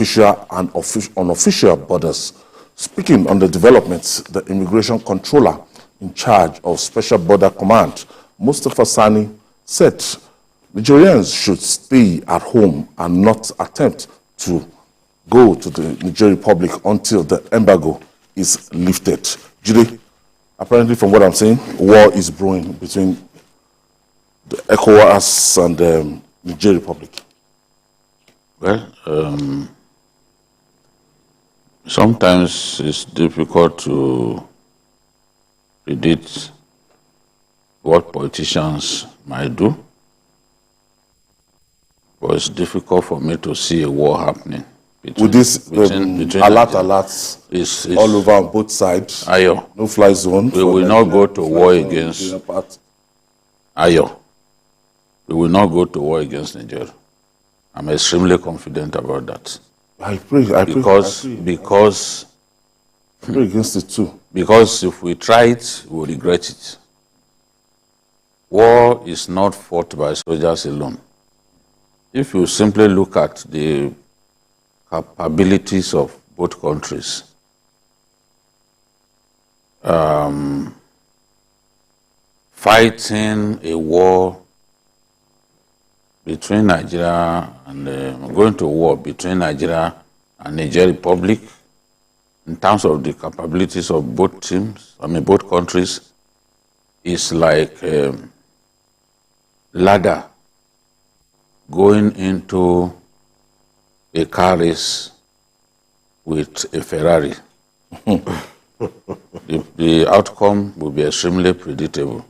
official and unofficial borders. Speaking on the developments, the immigration controller in charge of Special Border Command, Mustafa Sani, said Nigerians should stay at home and not attempt to go to the Niger Republic until the embargo is lifted. Judy, apparently from what I'm saying, war is brewing between the ECOWAS and the Niger Republic. Well, sometimes it's difficult to predict what politicians might do, but it's difficult for me to see a war happening. With this alerts all over on both sides, no-fly zone. We will not go to war against We will not go to war against Nigeria. I'm extremely confident about that. I pray because I pray against it too. Because if we try it, we will regret it. War is not fought by soldiers alone. If you simply look at the capabilities of both countries, fighting a war between Nigeria and going to war between Nigeria and Niger Republic, in terms of the capabilities of both teams, both countries, is like ladder going into a car race with a Ferrari. the outcome will be extremely predictable.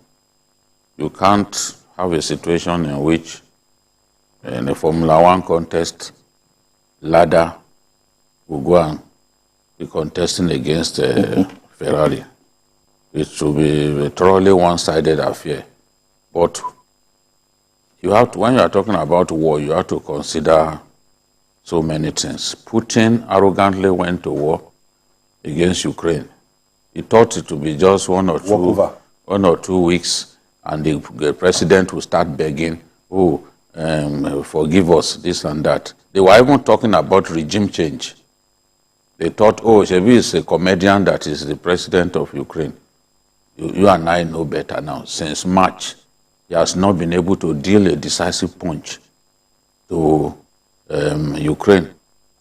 You can't have a situation in which in a Formula One contest, ladder will go and be contesting against Ferrari. It should be a thoroughly one-sided affair. But you have to, when you are talking about war, you have to consider so many things. Putin arrogantly went to war against Ukraine. He thought it would be just one or two weeks, and the president will start begging, forgive us, this and that. They were even talking about regime change. They thought, Shebi is a comedian that is the president of Ukraine. You and I know better now. Since March, he has not been able to deal a decisive punch to Ukraine.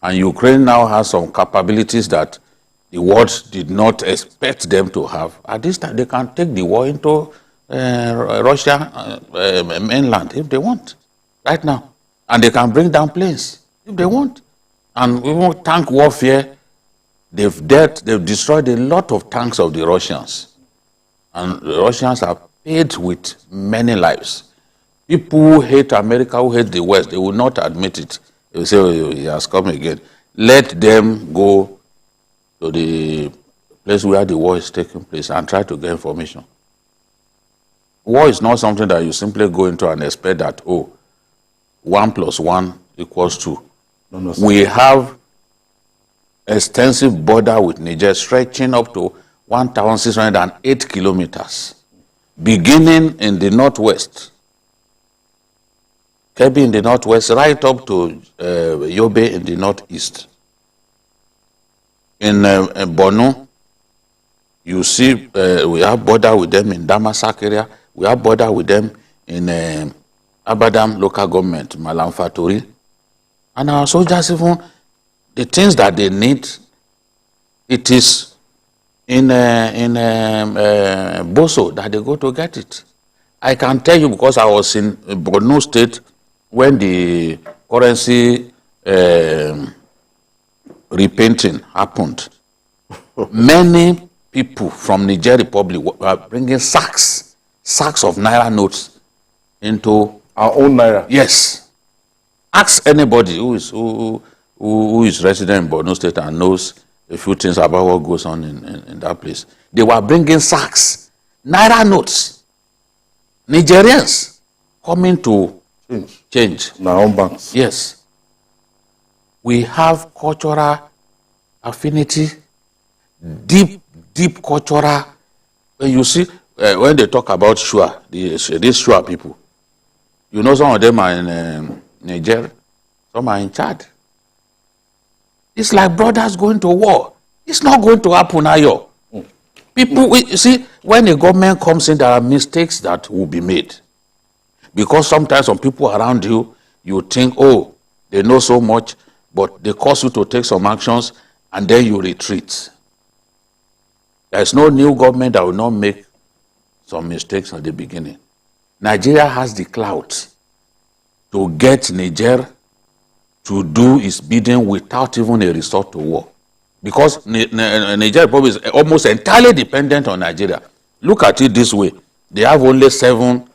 And Ukraine now has some capabilities that the world did not expect them to have. At this time, they can take the war into Russia mainland if they want, right now. And they can bring down planes if they want. And even tank warfare, they've destroyed a lot of tanks of the Russians. And the Russians are paid with many lives. People who hate America, who hate the West, they will not admit it. They will say, he has come again. Let them go to the place where the war is taking place and try to get information. War is not something that you simply go into and expect that, 1 + 1 = 2. No, we have extensive border with Niger stretching up to 1,608 kilometers, beginning in the northwest, Kebbi in the northwest, right up to Yobe in the northeast. In Borno, you see we have border with them in Damasak area. We have border with them in Abadam local government, Malam Fatori. And our soldiers, even the things that they need, it is in Boso that they go to get it. I can tell you because I was in Borno State when the currency repainting happened. Many people from Niger Republic were bringing sacks of Naira notes into our own Naira. Yes. Ask anybody who is resident in Borno State and knows a few things about what goes on in that place. They were bringing sacks, Naira notes. Nigerians coming to change. In our own banks. Yes. We have cultural affinity, deep cultural. When you see, when they talk about Shua, these Shua people, you know some of them are in Niger, some are in Chad. It's like brothers going to war. It's not going to happen, Ayo. People, you see, when the government comes in, there are mistakes that will be made. Because sometimes some people around you, you think, oh, they know so much, but they cause you to take some actions, and then you retreat. There's no new government that will not make some mistakes at the beginning. Nigeria has the clout to get Niger to do its bidding without even a resort to war. Because Nigeria is almost entirely dependent on Nigeria. Look at it this way. They have only seven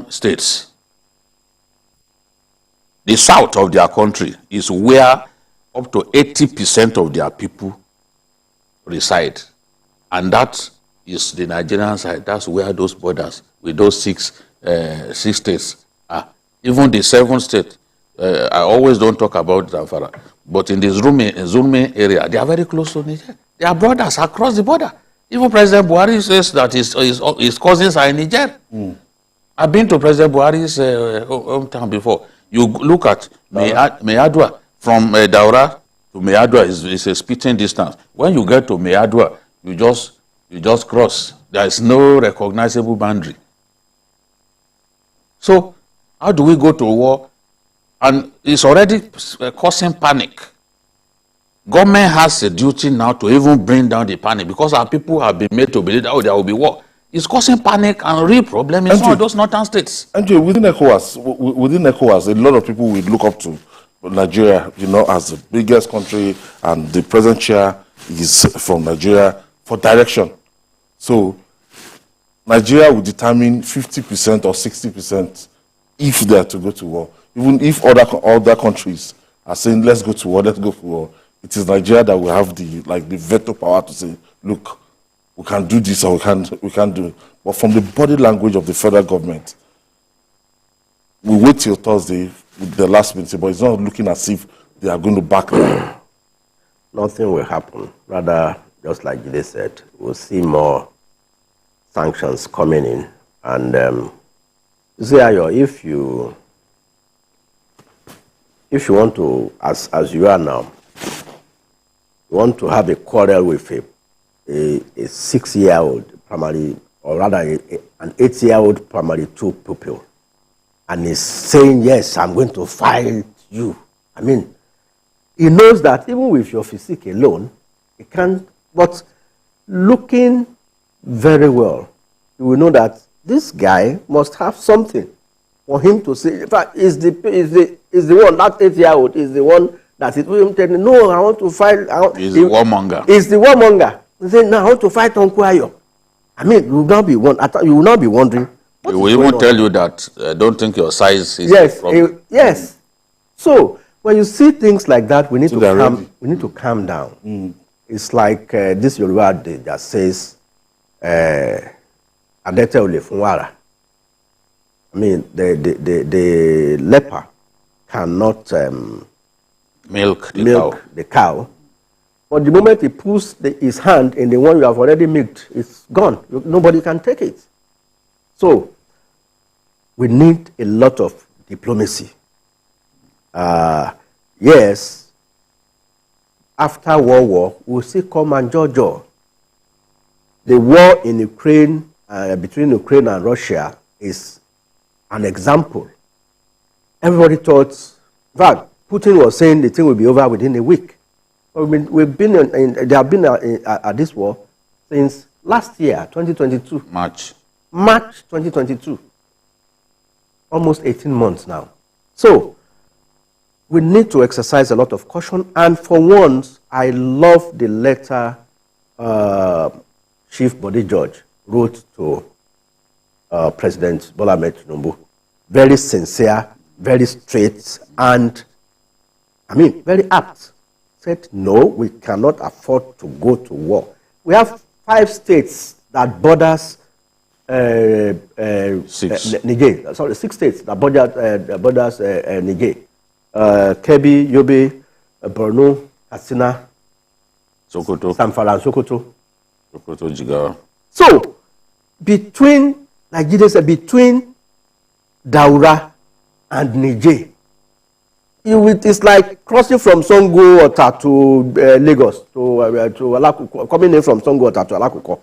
states. The south of their country is where up to 80% of their people reside. And that is the Nigerian side. That's where those borders with those six states are. Even the 7 states, I always don't talk about Zamfara, but in the Zurmi area, they are very close to Niger. They are brothers across the border. Even President Buhari says that his cousins are in Niger. I've been to President Buhari's hometown before. You look at Meadua, from Daura to Meadua is a spitting distance. When you get to Meadua, you just cross. There is no recognizable boundary. So how do we go to war? And it's already causing panic. Government has a duty now to even bring down the panic because our people have been made to believe that there will be war. It's causing panic and real problem in some of those northern states. And within ECOWAS, a lot of people will look up to Nigeria, as the biggest country, and the present chair is from Nigeria for direction. So Nigeria will determine 50% or 60% if they are to go to war. Even if other countries are saying, let's go to war, let's go for war, it is Nigeria that will have the veto power to say, look, we can do this or we can't do it. But from the body language of the federal government, we wait till Thursday with the last meeting, but it's not looking as if they are going to back down. Nothing will happen. Rather, just like Jide said, we'll see more sanctions coming in. And you see, Ayo, if you want to, as you are now, you want to have a quarrel with a 6-year-old primary, or rather an 8-year-old primary 2 pupil, and he's saying, yes, I'm going to fight you. I mean, he knows that even with your physique alone, he can't, but looking very well, you will know that this guy must have something for him to say. In fact, is the one, that 8-year-old is the one that is telling, no, I want to fight. He's the warmonger. He's the warmonger. He said, no, I want to fight Uncle Ayo. I mean, you will not be wondering. He will even tell you that don't think your size is yes, a problem. Yes. So when you see things like that, we need to calm down. It's like this Yoruba that says, Adete ole funwara. I mean, the leper cannot milk the cow. But the moment he puts his hand in the one you have already milked, it's gone. Nobody can take it. So we need a lot of diplomacy. Yes, after World War, we'll see come and Georgia. The war in Ukraine, between Ukraine and Russia, is an example. Everybody thought, in fact, Putin was saying the thing will be over within a week. They have been at this war since last year, 2022. March 2022. Almost 18 months now. So we need to exercise a lot of caution. And for once, I love the letter Chief Body George wrote to President Bola Ahmed Tinubu. Very sincere, very straight, and very apt. Said, no, we cannot afford to go to war. We have 5 states that borders 6. Niger. Sorry, 6 states that borders Niger. Kebbi, Yobe, Borno, Katsina, Sokoto, Zamfara, and Sokoto. Sokoto, Jigawa. So, between, like Jide said, between Daura and Niger, it's like crossing from Songo Ota to Lagos, to Alakuko, coming in from Songo Ota to Alakuko,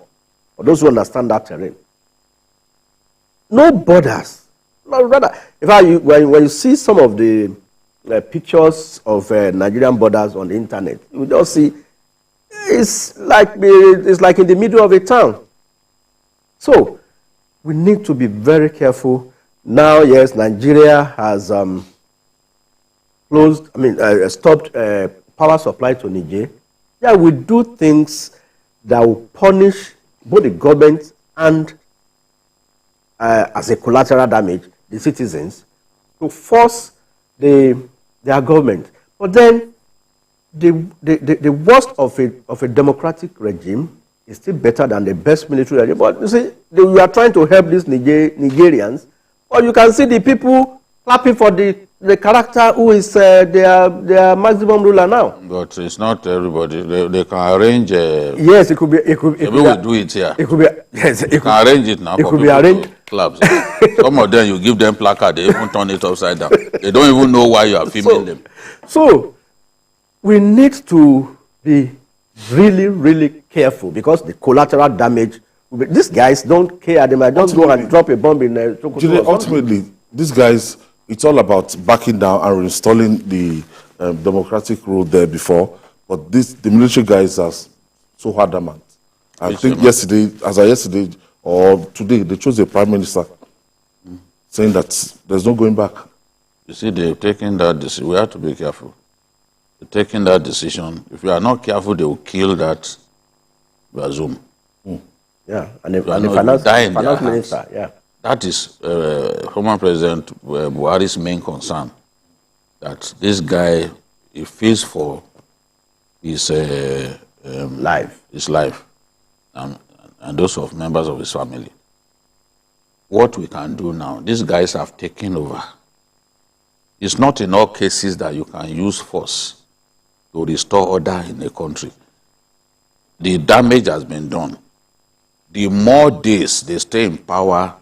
for those who understand that terrain. No borders. No, rather, in fact, when you see some of the pictures of Nigerian borders on the internet, you just see it's like in the middle of a town. So we need to be very careful. Now, yes, Nigeria has stopped power supply to Niger. Yeah, we do things that will punish both the government and, as a collateral damage, the citizens to force their government. But then, the worst of a democratic regime is still better than the best military regime. But you see, we are trying to help these Nigerians, but you can see the people clapping for the character who is their maximum ruler now. But it's not everybody. They can arrange. Yes, it could be. Maybe we'll do it here. It could be. Yes, you can arrange it now. It could be arranged. Clubs. Some of them, you give them placard, they even turn it upside down. They don't even know why you are filming them. So we need to be really, really careful, because the collateral damage. These guys don't care. They might just go and drop a bomb in Sokoto. Ultimately, these guys, it's all about backing down and reinstalling the democratic rule there before. But the military guys are so adamant. I think yesterday or today, they chose a prime minister saying that there's no going back. You see, they've taken that decision. We have to be careful. They're taking that decision. If we are not careful, they will kill that Bazoum. Yeah, and the finance minister, yeah. That is former President Buhari's main concern. That this guy, he feels for his life. And those of members of his family. What we can do now, these guys have taken over. It's not in all cases that you can use force to restore order in a country. The damage has been done. The more days they stay in power,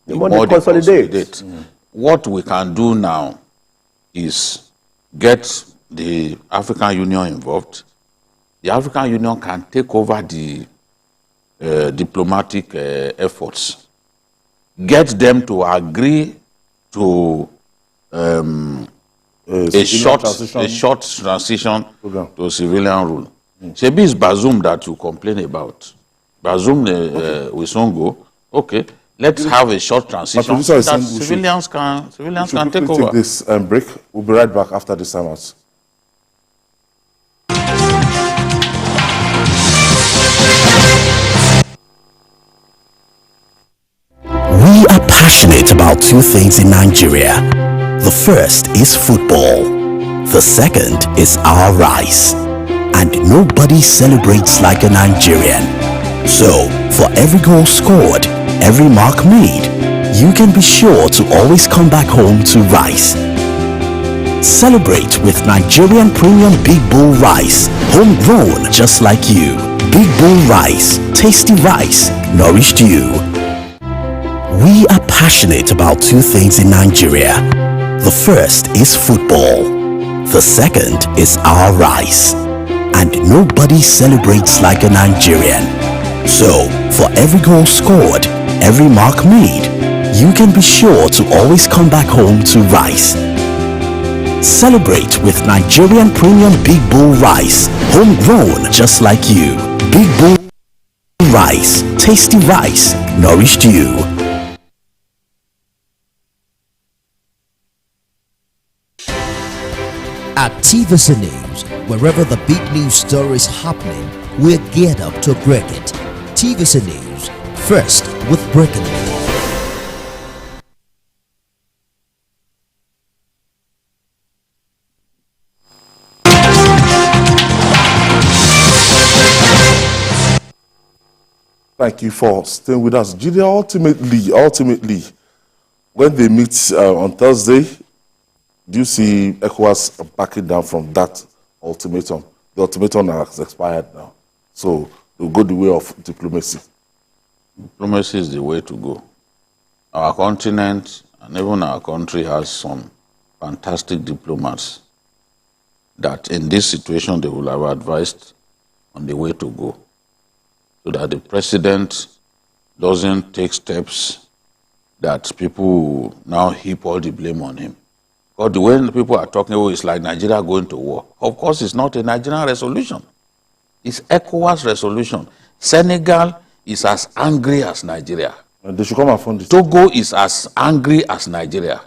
the more they consolidate. What we can do now is get the African Union involved. The African Union can take over the diplomatic efforts. Get them to agree to a short transition to civilian rule. Shebi is Bazoum that you complain about. Bazoum with Songo. Okay, let's have a short transition that civilians can take over. Take this break. We'll be right back after this time out. We are passionate about two things in Nigeria. The first is football. The second is our rice. And nobody celebrates like a Nigerian. So, for every goal scored, every mark made, you can be sure to always come back home to rice. Celebrate with Nigerian Premium Big Bowl Rice, homegrown just like you. Big Bowl Rice, tasty rice, nourished you. We are passionate about two things in Nigeria. The first is football. The second is our rice. And nobody celebrates like a Nigerian. So, for every goal scored, every mark made, you can be sure to always come back home to rice. Celebrate with Nigerian Premium Big Bowl Rice, homegrown just like you. Big Bowl Rice, tasty rice, nourished you. At TVC News, wherever the big news story is happening, we're geared up to break it. TVC News, first with breaking news. Thank you for staying with us. Julia, ultimately, when they meet on Thursday, do you see ECOWAS backing down from that ultimatum? The ultimatum has expired now. So we'll go the way of diplomacy. Diplomacy is the way to go. Our continent and even our country has some fantastic diplomats that in this situation they will have advised on the way to go, so that the president doesn't take steps that people now heap all the blame on him. Because the way people are talking, oh, it's like Nigeria going to war. Of course, it's not a Nigerian resolution. It's ECOWAS resolution. Senegal is as angry as Nigeria. And they should come and fund it. Togo is as angry as Nigeria.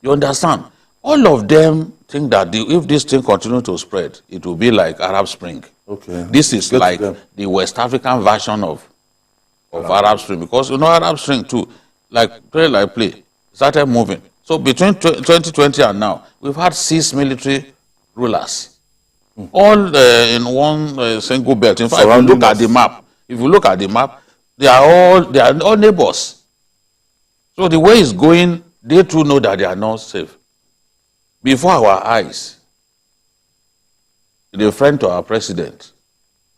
You understand? All of them think that if this thing continues to spread, it will be like Arab Spring. Okay. This is like the West African version of Arab Spring, because you know Arab Spring too, like play, started moving. So between 2020 and now, we've had 6 military rulers, all in one single belt. In fact, if you look at the map, they are all neighbors. So the way it's going, they too know that they are not safe. Before our eyes, the friend to our president,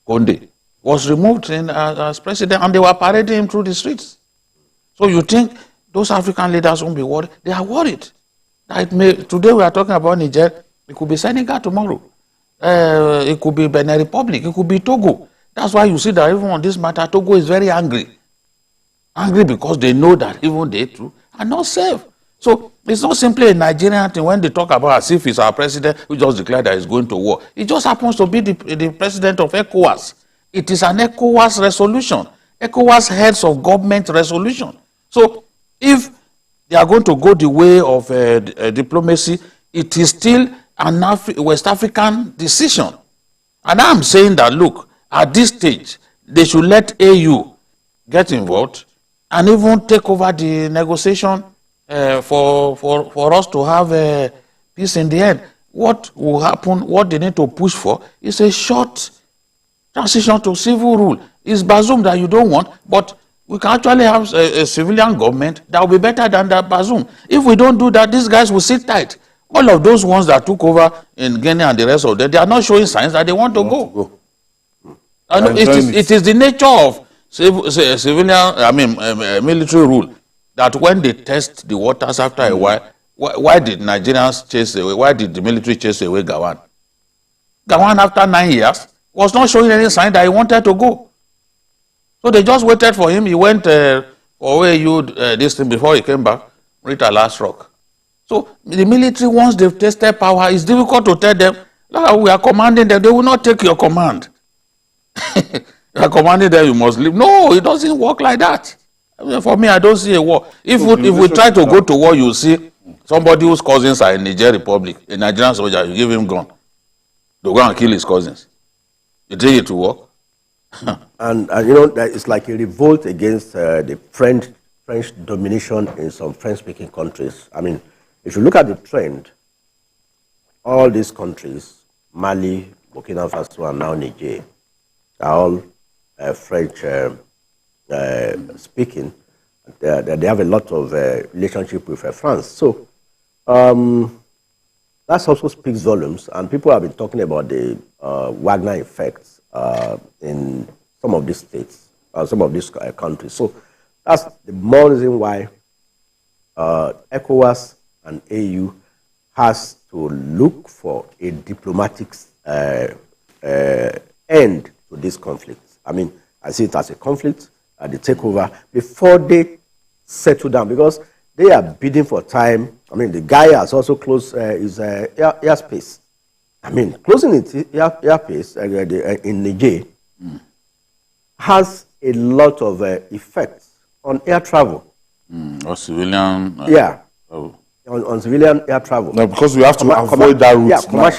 Conde, was removed as president, and they were parading him through the streets. So you think those African leaders won't be worried? They are worried. Today we are talking about Niger. It could be Senegal tomorrow. It could be Benin Republic. It could be Togo. That's why you see that even on this matter, Togo is very angry. Angry because they know that even they too are not safe. So it's not simply a Nigerian thing when they talk about as if it's our president who just declared that he's going to war. It just happens to be the president of ECOWAS. It is an ECOWAS resolution. ECOWAS heads of government resolution. So if they are going to go the way of diplomacy, it is still an West African decision. And I'm saying that, look, at this stage, they should let AU get involved and even take over the negotiation for us to have peace in the end. What will happen, what they need to push for, is a short transition to civil rule. It's Bazoum that you don't want, but we can actually have a civilian government that will be better than that Bazoum. If we don't do that, these guys will sit tight. All of those ones that took over in Guinea and the rest of them, they are not showing signs that they want to go. And it is the nature of military rule that when they test the waters after a while, why did Nigerians chase away? Why did the military chase away Gawan? Gawan, after 9 years, was not showing any sign that he wanted to go. So they just waited for him. He went for this thing before he came back, reached a last rock. So the military, once they've tested power, it's difficult to tell them, we are commanding them. They will not take your command. You are commanding them, you must leave. No, it doesn't work like that. For me, I don't see a war. If we try to go to war, you see somebody whose cousins are in Niger Republic, a Nigerian soldier, you give him gun. They'll go and kill his cousins. You think it will work? and you know, it's like a revolt against the French domination in some French-speaking countries. I mean, if you look at the trend, all these countries, Mali, Burkina Faso, and now Niger, are all French speaking. They have a lot of relationship with France. So that also speaks volumes. And people have been talking about the Wagner effect in some of these states, some of these countries. So that's the more reason why ECOWAS and AU has to look for a diplomatic end to this conflict. I mean, I see it as a conflict, they take over before they settle down, because they are bidding for time. I mean, the guy has also closed his airspace. I mean, closing its airspace in Niger has a lot of effects on air travel. Or civilian. On civilian air travel. No, because we have to avoid that route.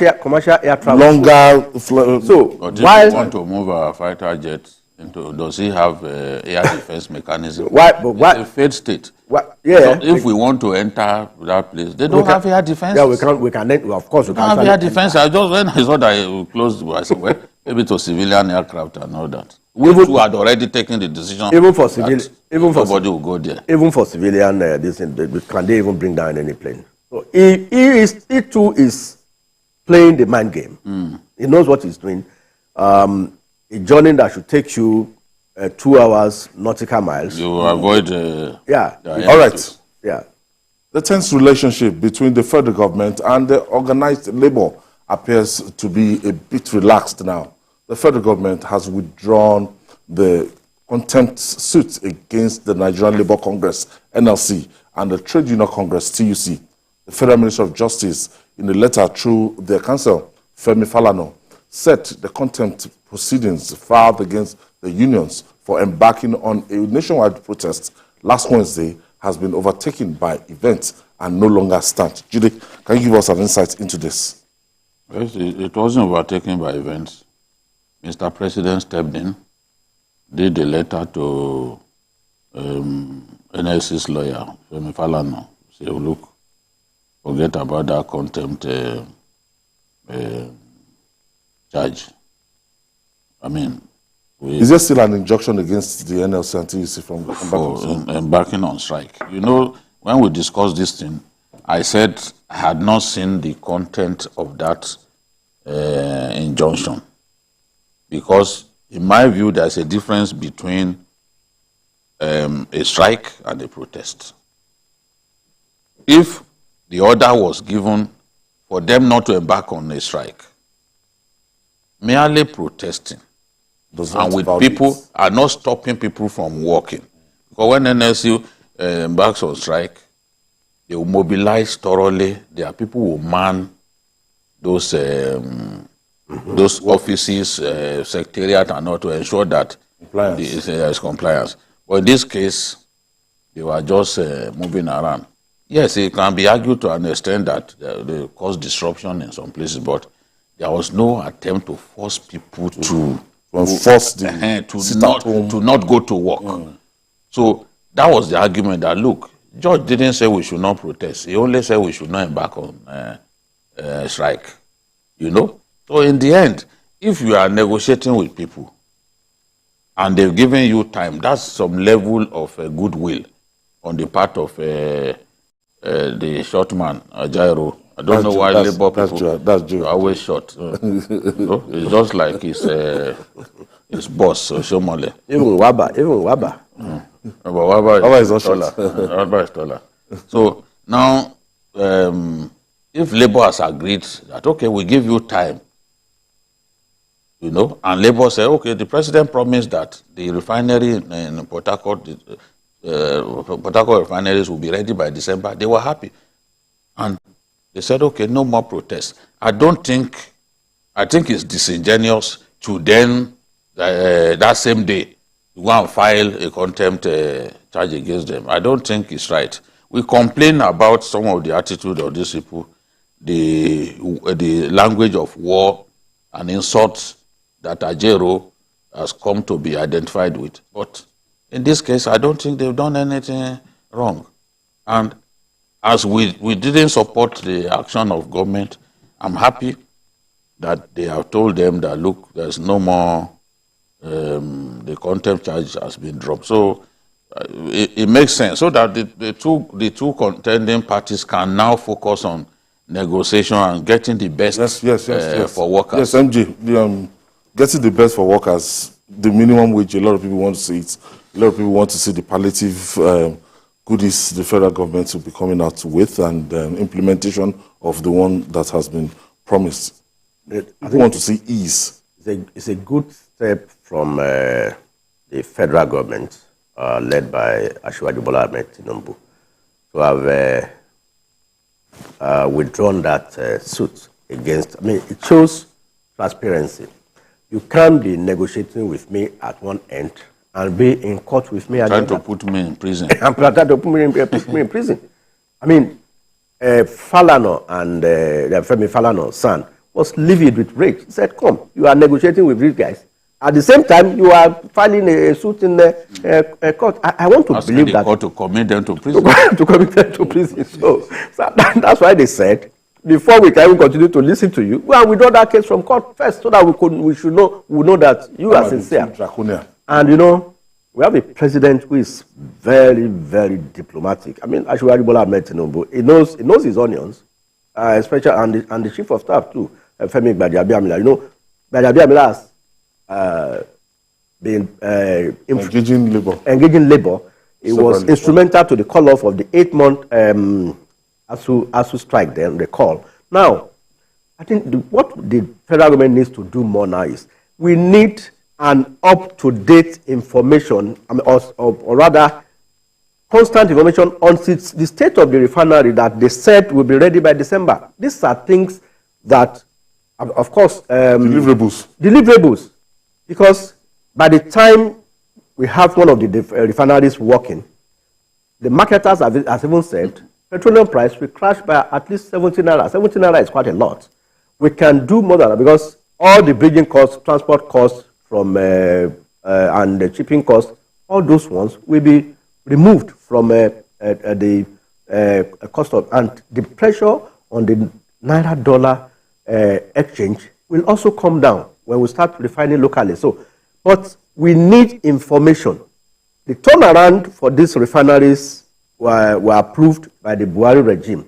Yeah, commercial air travel. Longer. So, while we want to move our fighter jets into, does he have air defense mechanism? It's a failed state. So if we want to enter that place, they don't have air defense. Yeah, we can. Of course, we don't have air defense. When I saw that it closed, I said, well, maybe to civilian aircraft and all that. We too had already taken the decision. Even for civilian, nobody will go there. Even for civilian, can they even bring down any plane? So he too is playing the mind game. He knows what he's doing. A journey that should take you 2 hours nautical miles. You avoid. Yeah. All right. Yeah. The tense relationship between the federal government and the organized labor appears to be a bit relaxed now. The federal government has withdrawn the contempt suit against the Nigerian Labour Congress, NLC, and the Trade Union Congress, TUC. The Federal Minister of Justice, in a letter through their counsel, Femi Falana, said the contempt proceedings filed against the unions for embarking on a nationwide protest last Wednesday has been overtaken by events and no longer stand. Judy, can you give us an insight into this? Yes, it wasn't overtaken by events. Mr. President stepped in, did a letter to NLC's lawyer, Femi Falana, say, look, forget about that contempt charge. I mean, is there still an injunction against the NLC and TUC from embarking on strike? You know, when we discussed this thing, I said I had not seen the content of that injunction, because in my view, there's a difference between a strike and a protest. If the order was given for them not to embark on a strike, merely protesting, and with people are not stopping people from working. Because when NSU embarks on strike, they will mobilize thoroughly. There are people who man those offices, secretariat, and all to ensure that there is compliance. But in this case, they were just moving around. Yes, it can be argued to an extent that they caused disruption in some places, but there was no attempt to force people to not go to work. So that was the argument that, look, George didn't say we should not protest. He only said we should not embark on strike. You know? So in the end, if you are negotiating with people and they've given you time, that's some level of goodwill on the part of the short man, Jairo. I don't know why Labour people are always short. You know? It's just like his boss, Shomole. Even Waba. But Waba is not short. Waba is taller. So now, if Labour has agreed that, okay, we give you time, you know, and Labour say, okay, the president promised that the refinery in Port Harcourt refineries will be ready by December, they were happy. And they said, okay, no more protests. I think it's disingenuous to then, that same day, go and file a contempt charge against them. I don't think it's right. We complain about some of the attitude of these people, the language of war and insults that Ajero has come to be identified with. But in this case, I don't think they've done anything wrong. And as we didn't support the action of government, I'm happy that they have told them that, look, there's no more, the contempt charge has been dropped. So it makes sense, so that the two contending parties can now focus on negotiation and getting the best for workers. Yes, MJ, getting the best for workers, the minimum wage, a lot of people want to see it. A lot of people want to see the palliative goodies the federal government will be coming out with, and implementation of the one that has been promised. People want to see ease. It's a good step from the federal government, led by Asiwaju Bola Ahmed Tinubu, to have withdrawn that suit against. I mean, it shows transparency. You can't be negotiating with me at one end and be in court with me. Trying to put me in prison. I'm trying to put me in prison. I mean, Falana and Femi Falana's son was livid with rage. He said, come, you are negotiating with these guys. At the same time, you are filing a suit in the court. I want to believe that. Court to commit them to prison. To commit them to prison. So that's why they said, before we can even continue to listen to you, well, we withdraw that case from court first, so that we know that you are sincere. And you know, we have a president who is very, very diplomatic. I mean, Asiwaju Bola Ahmed Tinubu, he knows his onions, especially and the chief of staff too, Femi Gbadiabiamila. You know, Gbadiabiamila has been engaging labor. It was instrumental to the call-off of the 8-month ASU strike, then the call. Now, I think what the federal government needs to do more now is we need an up-to-date information, or rather, constant information on the state of the refinery that they said will be ready by December. These are things that, of course, deliverables. Because by the time we have one of the refineries working, the marketers have even said petroleum price will crash by at least 70 naira. 70 naira is quite a lot. We can do more than that because all the bridging costs, transport costs from and the shipping costs, all those ones will be removed from the cost of, and the pressure on the naira-dollar exchange will also come down when we start refining locally. So, but we need information. The turnaround for these refineries were approved by the Buhari regime.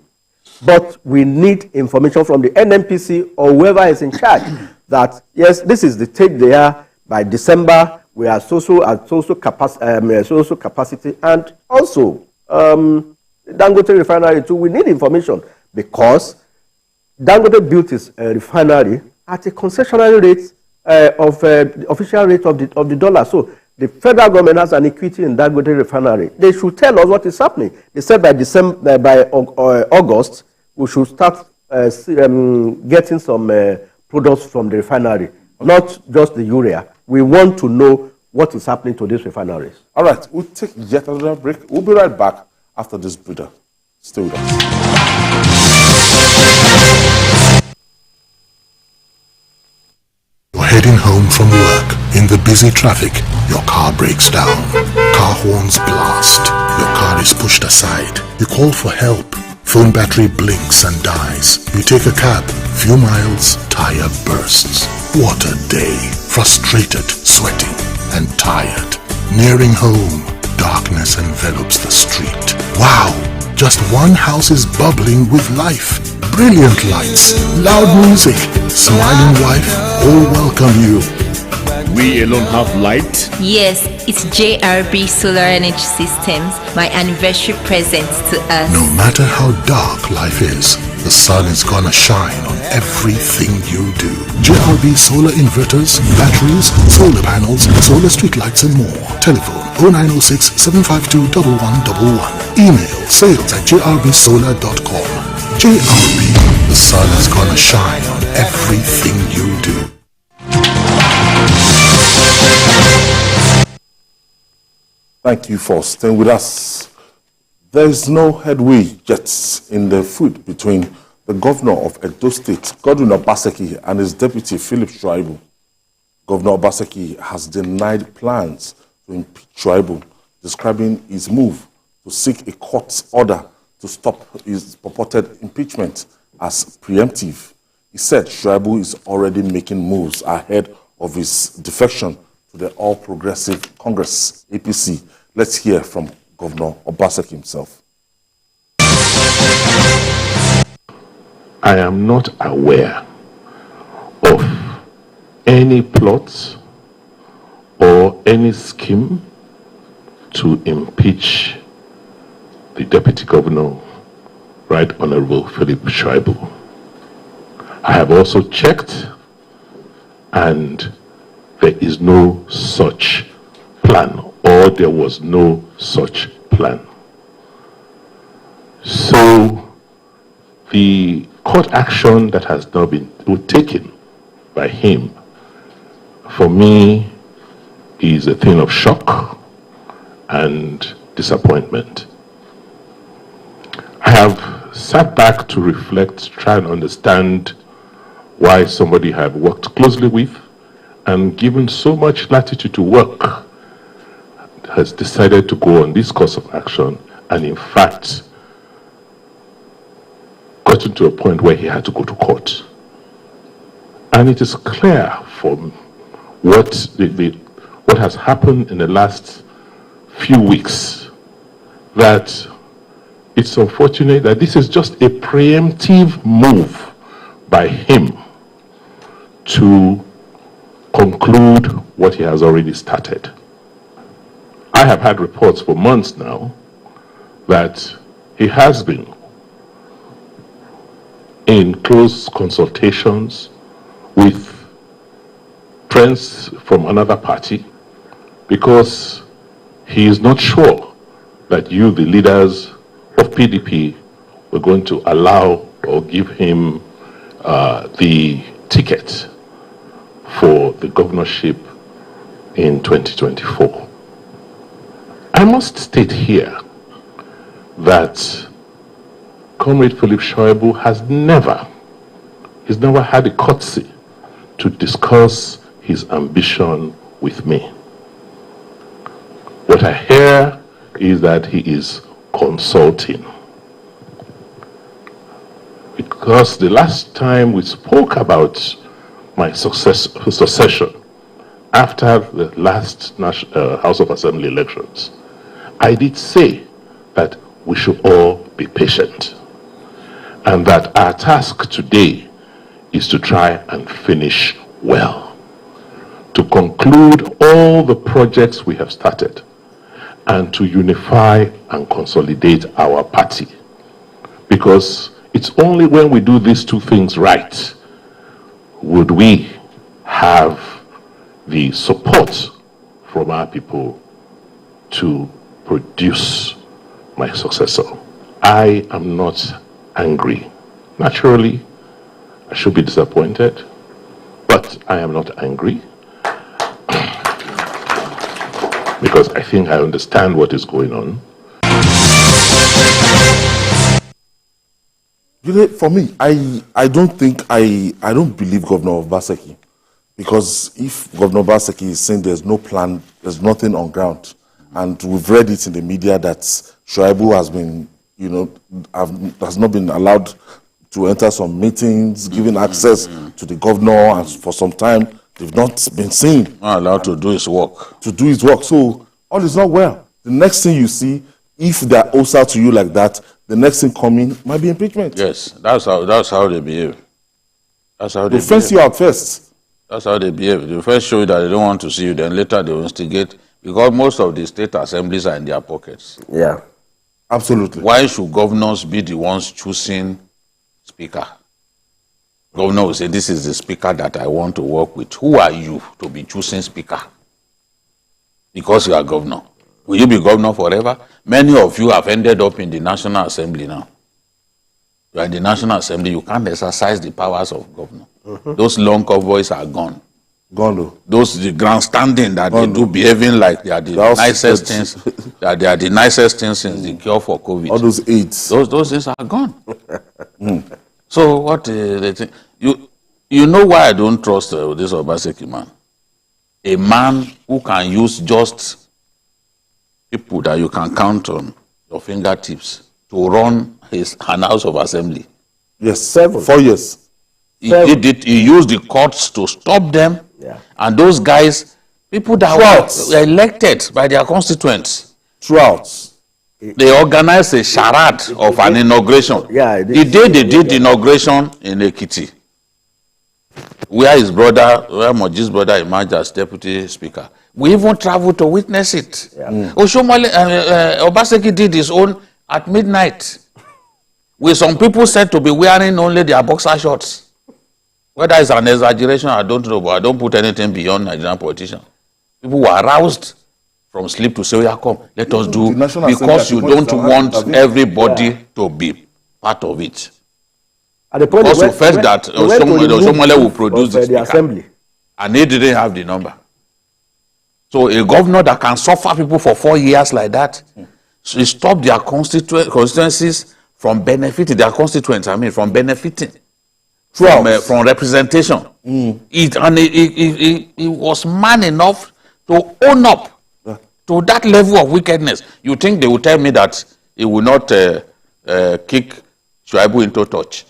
But we need information from the NNPC or whoever is in charge that, yes, this is the state they are by December. We are social capacity, and also Dangote refinery too. We need information because Dangote built his refinery at a concessionary rate of the official rate of the dollar. So the federal government has an equity in Dangote refinery. They should tell us what is happening. They said by August we should start getting some products from the refinery, not just the urea. We want to know what is happening to these refineries. All right, we'll take yet another break. We'll be right back after this breather. Stay with us. You're heading home from work. In the busy traffic, your car breaks down. Car horns blast. Your car is pushed aside. You call for help. Phone battery blinks and dies. You take a cab. Few miles, tire bursts. What a day. Frustrated, sweating, and tired. Nearing home, darkness envelops the street. Wow! Just one house is bubbling with life. Brilliant lights, loud music, smiling wife, all welcome you. We alone have light? Yes, it's JRB Solar Energy Systems, my anniversary present to us. No matter how dark life is, the sun is gonna shine on everything you do. JRB solar inverters, batteries, solar panels, solar streetlights and more. Telephone 0906 752 1111. Email sales@jrbsolar.com. JRB, the sun is gonna shine on everything you do. Thank you for staying with us. There is no headway yet in the feud between the governor of Edo State, Godwin Obaseki, and his deputy, Philip Shuaibu. Governor Obaseki has denied plans to impeach Shuaibu, describing his move to seek a court order to stop his purported impeachment as preemptive. He said Shuaibu is already making moves ahead of his defection to the All Progressive Congress, APC. Let's hear from Governor Obaseki himself. I am not aware of any plots or any scheme to impeach the Deputy Governor, Right Honorable Philip Shuaibu. I have also checked, and there is no such plan, or there was no such plan. So the court action that has now been taken by him, for me, is a thing of shock and disappointment. I have sat back to reflect, try and understand why somebody I have worked closely with and given so much latitude to work has decided to go on this course of action, and in fact gotten to a point where he had to go to court. And it is clear from what has happened in the last few weeks that it's unfortunate that this is just a preemptive move by him to conclude what he has already started. I have had reports for months now that he has been in close consultations with friends from another party because he is not sure that you, the leaders of PDP, were going to allow or give him the ticket for the governorship in 2024. I must state here that Comrade Philip Shoaibu has never had a courtesy to discuss his ambition with me. What I hear is that he is consulting. Because the last time we spoke about my succession after the last House of Assembly elections, I did say that we should all be patient and that our task today is to try and finish well, to conclude all the projects we have started and to unify and consolidate our party. Because it's only when we do these two things right would we have the support from our people to produce my successor. I am not angry. Naturally, I should be disappointed, but I am not angry because I think I understand what is going on. You know, for me, I don't believe Governor Obaseki, because if Governor Obaseki is saying there's no plan, there's nothing on ground, and we've read it in the media that Shoaibu has been, has not been allowed to enter some meetings, given access to the governor, and for some time they've not been seen. Not allowed to do his work. To do his work. So all is not well. The next thing you see, if they're hostile to you like that, the next thing coming might be impeachment. Yes, that's how they behave. That's how they behave. Fence you out first. That's how they behave. They first show you that they don't want to see you, then later they will instigate, because most of the state assemblies are in their pockets. Yeah. Absolutely. Why should governors be the ones choosing speaker? Governor will say, this is the speaker that I want to work with. Who are you to be choosing speaker? Because you are governor. Will you be governor forever? Many of you have ended up in the National Assembly now. You are in the National Assembly, you can't exercise the powers of governor. Those long convoys are gone. Gone though. Those the grandstanding that they do, behaving like they are the nicest things, that they are the nicest things since the cure for COVID. All those aids. Those things are gone. So what they think? You know why I don't trust this Obaseki man? A man who can use just people that you can count on your fingertips to run an House of Assembly. Yes, 4 years. He did it. He used the courts to stop them. Yeah. And those guys, people that were elected by their constituents. Throughout. They organized a charade of an inauguration. Yeah, the day they did the inauguration in Ekiti, where Moji's brother emerged as deputy speaker. We even traveled to witness it. Yeah. Obaseki did his own at midnight, with some people said to be wearing only their boxer shorts. Whether it's an exaggeration, I don't know, but I don't put anything beyond Nigerian politicians. People were aroused from sleep to say, yeah, come, let us do, because you don't want everybody to be part of it. At the point because you felt that Oshiomhole will produce the speaker, assembly, and he didn't have the number. So a governor that can suffer people for 4 years like that, so he stopped their constituencies from benefiting, their constituents, from benefiting from representation. He was man enough to own up to that level of wickedness. You think they will tell me that he will not kick Shoaibu into touch?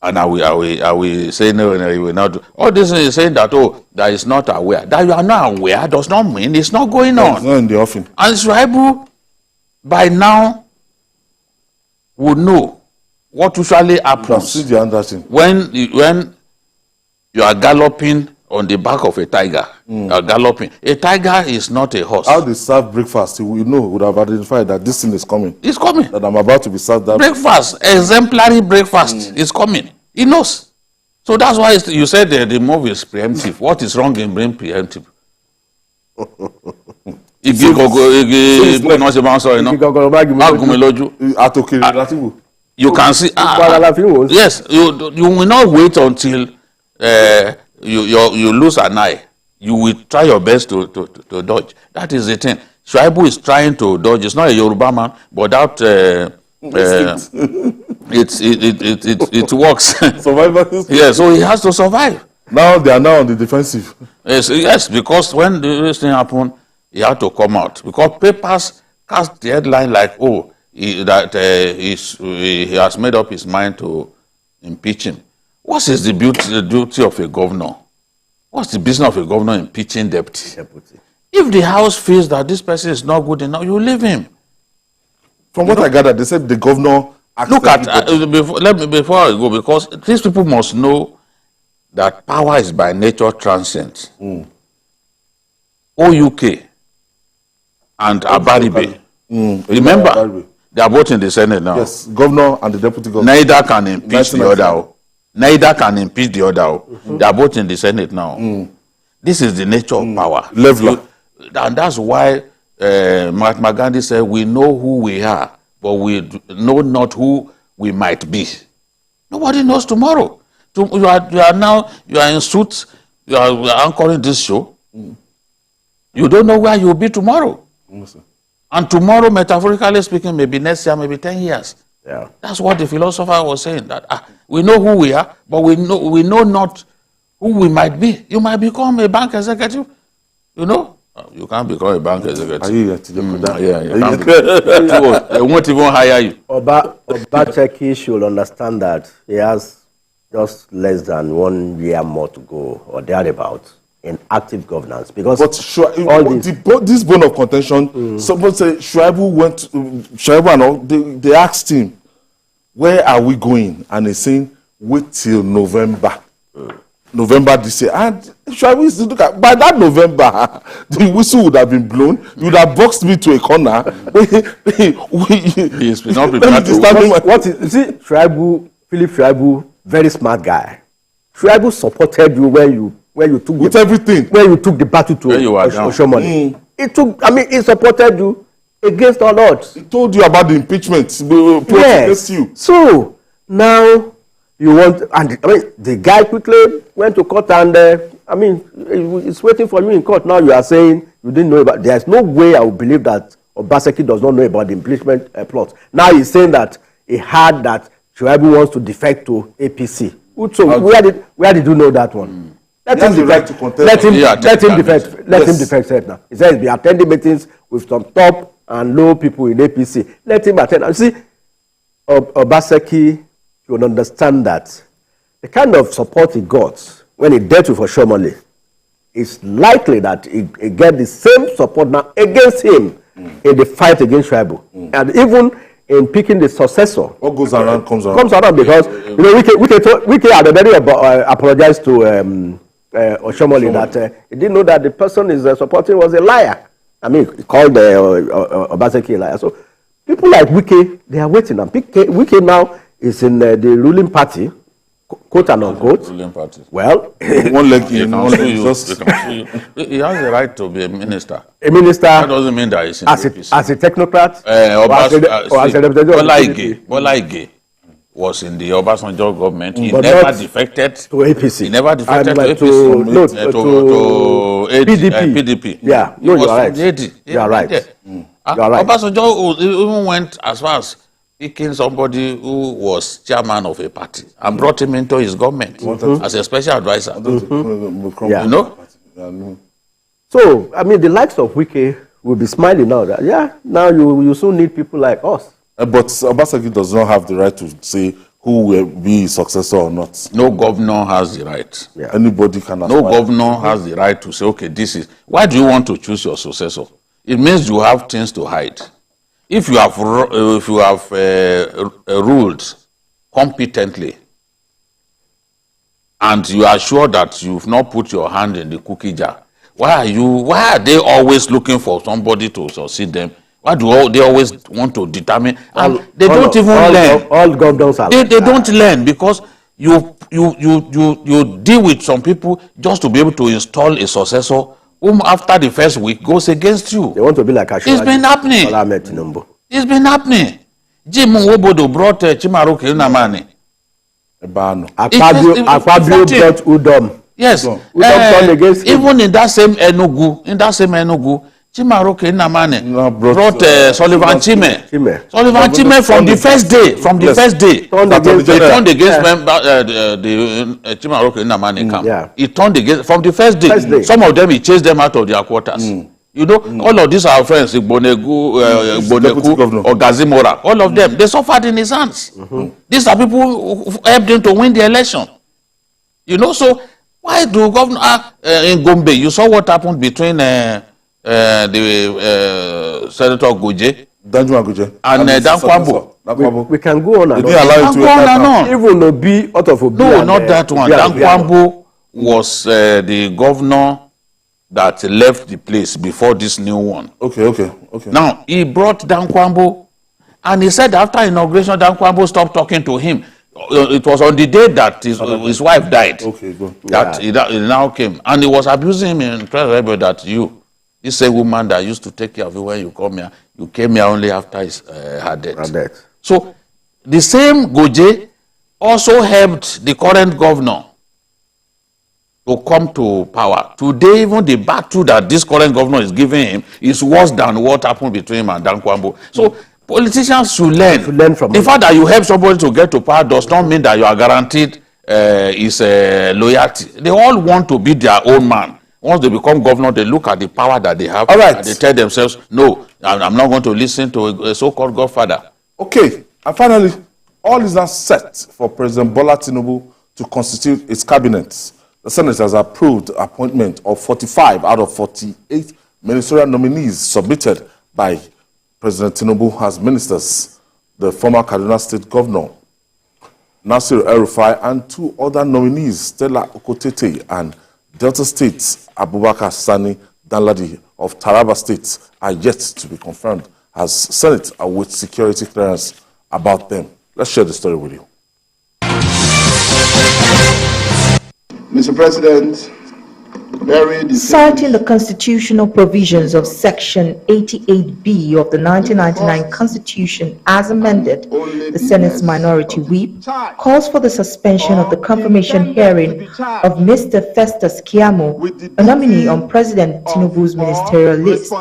And I will say no, he will not do. All this is saying that, that is not aware. That you are not aware does not mean it's not going on. It's not in the offing. And Shoaibu, by now, would know what usually happens when you are galloping on the back of a tiger, galloping. A tiger is not a horse. How they serve breakfast, you would have identified that this thing is coming. It's coming. That I'm about to be served that Breakfast, exemplary breakfast is coming. He knows. So that's why you said the move is preemptive. What is wrong in being preemptive? You can see. Yes, you will not wait until you lose an eye. You will try your best to dodge. That is the thing. Shuaibu is trying to dodge. It's not a Yoruba man, but that it works. Survival. Yeah, so he has to survive. Now they are now on the defensive. Yes, because when this thing happened, he had to come out because papers cast the headline like, "Oh, he has made up his mind to impeach him." What is the duty of a governor? What's the business of a governor impeaching deputy? If the House feels that this person is not good enough, you leave him. From what I gathered, they said the governor. Look at before I go, because these people must know that power is by nature transient. OUK and Abaribe. Remember, they are both in the Senate now. Yes, governor and the deputy governor. Neither can impeach the other. Neither can impeach the other. They are both in the Senate now. This is the nature of power. Leveler. And that's why Mahatma Gandhi said, we know who we are, but we know not who we might be. Nobody knows tomorrow. You are in suits, you are anchoring this show. You don't know where you'll be tomorrow. And tomorrow, metaphorically speaking, maybe next year, maybe 10 years. Yeah. That's what the philosopher was saying, that we know who we are, but we know not who we might be. You might become a bank executive, you know. You can't become a bank executive. They won't even hire you. Obacheki should understand that he has just less than 1 year more to go, or thereabouts, in active governance. Because this bone of contention, someone say Shuaibu and all, they asked him, where are we going? And he's saying, wait till November. November this year. And Shuaibu is look at, by that November, the whistle would have been blown. You would have boxed me to a corner. He's not prepared to. See, Philip Shuaibu, very smart guy. Shuaibu supported you when you took with everything. When you took the battle to Oshomole. He supported you against all odds. He told you about the impeachment. Against you. So now you want, and the guy quickly went to court, and it's waiting for you in court. Now you are saying you didn't know about. There's no way I would believe that Obaseki does not know about the impeachment plot. Now he's saying that he heard that Shuaibu wants to defect to APC. So where did you know that one? Let him defect. Let him defect now. He says he'll be attending meetings with some top and low people in APC. Let him attend. And see, Obaseki should understand that the kind of support he got when he dealt with Oshomole, it's likely that he get the same support now against him in the fight against Shuaibu. And even in picking the successor. What goes around comes around. Comes around because Wike had already apologized to Oshomole that he didn't know that the person he's supporting was a liar. He called Obaseki a liar. So people like Wike, they are waiting. And Wike now is in the ruling party, quote and unquote. Ruling party. Well, one leg in, one leg he has the right to be a minister. A minister. That doesn't mean that he's in as a technocrat. Bola Ige was in the Obasanjo government. He never defected to APC. He never defected to APC. to PDP. Yeah, no, you are right. You are right. Obasanjo even went as far as picking somebody who was chairman of a party and brought him into his government as a special advisor. Yeah. You know? So, the likes of Wike will be smiling now that, now you soon need people like us. But Obaseki does not have the right to say who will be his successor or not. No governor has the right. Yeah. Anybody can No governor has the right to say, okay, this is... Why do you want to choose your successor? It means you have things to hide. If you have ruled competently and you are sure that you've not put your hand in the cookie jar, why are they always looking for somebody to succeed them? Why do they always want to determine? And they don't even learn. All governors are they don't learn, because you deal with some people just to be able to install a successor whom after the first week goes against you. They want to be like Ashwadi. It's been happening. Tinubu. It's been happening. Jim Nwobodo brought Chimaroke Nnamani. Akpabio brought Udom. Yes. Even in that same Enugu, Chimaroke Nnamani brought Sullivan Chime. Sullivan Chime from the first day. They turned against the Chimaroke Nnamani camp. Yeah. He turned against from the first day. Some of them, he chased them out of their quarters. You know, all of these are our friends, Igboneku, or Gazimora. All of them, they suffered in his hands. These are people who helped him to win the election. You know, so why do governor in Gombe? You saw what happened between the Senator Goje and Dankwambo. We can go on and on. Even Obi out of Obi. No, not that one. Dankwambo was the governor that left the place before this new one. Okay. Now, he brought Dankwambo, and he said after inauguration, Dankwambo stopped talking to him. It was on the day that his wife died. Okay, go. That he now came. And he was abusing him in prayer that this same woman that used to take care of you when you come here, you came here only after her death. So, the same Goje also helped the current governor to come to power. Today, even the battle that this current governor is giving him is worse than what happened between him and Dankwambo. So politicians should learn. From the fact that you help somebody to get to power does not mean that you are guaranteed his loyalty. They all want to be their own man. Once they become governor, they look at the power that they have. All right. And they tell themselves, no, I'm not going to listen to a so-called godfather. Okay. And finally, all is now set for President Bola Tinubu to constitute its cabinet. The Senate has approved the appointment of 45 out of 48 ministerial nominees submitted by President Tinubu as ministers. The former Kaduna State Governor, Nasir El-Rufai, and two other nominees, Stella Okotete and Delta State Abubakar Sani Danladi of Taraba State, are yet to be confirmed as Senate awaits security clearance about them. Let's share the story with you. Mr. President, citing the constitutional provisions of Section 88B of the 1999 Constitution as amended, the Senate's Minority Whip calls for the suspension of the confirmation hearing of Mr. Festus Keyamo, a nominee on President Tinubu's ministerial list.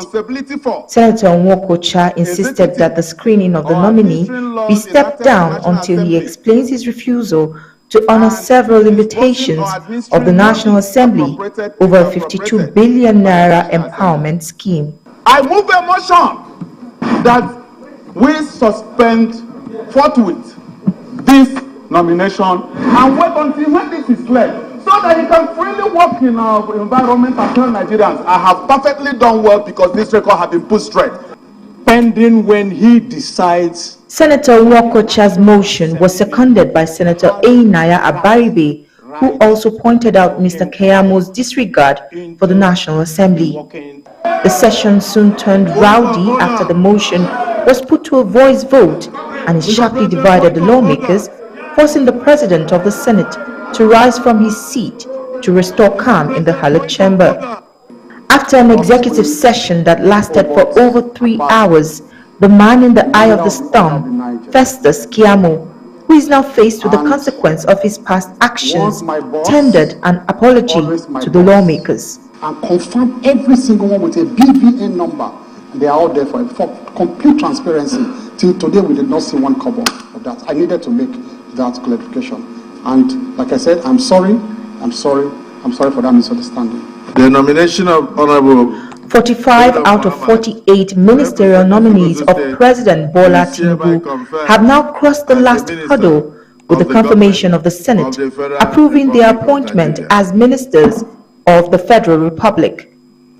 Senator Nwokocha insisted that the screening of the nominee be stepped down until he explains his refusal to honor several limitations of the National Assembly over a 52 billion naira empowerment scheme. I move a motion that we suspend forthwith this nomination and wait until when this is clear, so that he can freely work in our environment and tell Nigerians, I have perfectly done well because this record has been put straight. Pending when he decides. Senator Nwokocha's motion was seconded by Senator Einaya Abaribe, who also pointed out Mr. Keyamo's disregard for the National Assembly. The session soon turned rowdy after the motion was put to a voice vote, and it sharply divided the lawmakers, forcing the President of the Senate to rise from his seat to restore calm in the hallowed chamber. After an executive session that lasted for over 3 hours, the man in the eye of the storm, Festus Keyamo, who is now faced with the consequence of his past actions, tendered an apology to the lawmakers. And confirm every single one with a BVN number. They are all there for complete transparency. Till today, we did not see one cover of that. I needed to make that clarification. And like I said, I'm sorry for that misunderstanding. The nomination of Honorable 45 out of 48 ministerial nominees of President Bola Tinubu have now crossed the last hurdle with the confirmation of the Senate approving their appointment as ministers of the Federal Republic.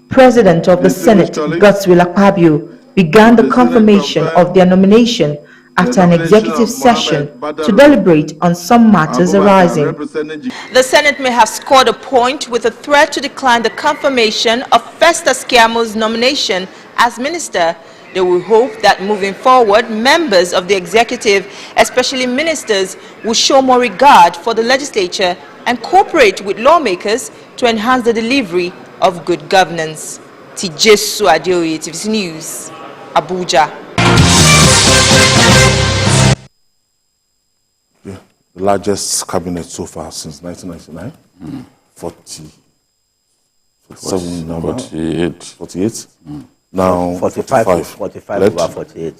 President of the Senate, Godswill Akpabio, began the confirmation of their nomination after an executive session to deliberate on some matters arising. The Senate may have scored a point with a threat to decline the confirmation of Festus Keyam's nomination as minister. They will hope that moving forward, members of the executive, especially ministers, will show more regard for the legislature and cooperate with lawmakers to enhance the delivery of good governance. Tijesu Adeoye, TVC News, Abuja. Yeah, the largest cabinet so far since 1999. 47 number. 48. Now 45. 45 over 48.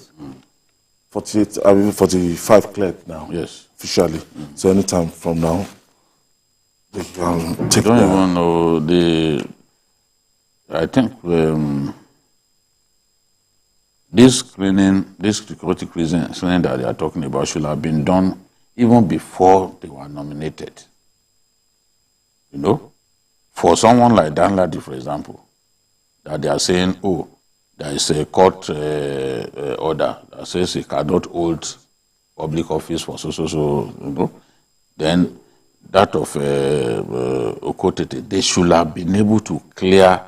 48, I mean 45 cleared now. Yes. Officially. So anytime from now, they can take I don't even know I think this security screening that they are talking about should have been done even before they were nominated. You know, for someone like Dan Ladi, for example, that they are saying, oh, there is a court order that says he cannot hold public office for so, you know, then that of Okotete, they should have been able to clear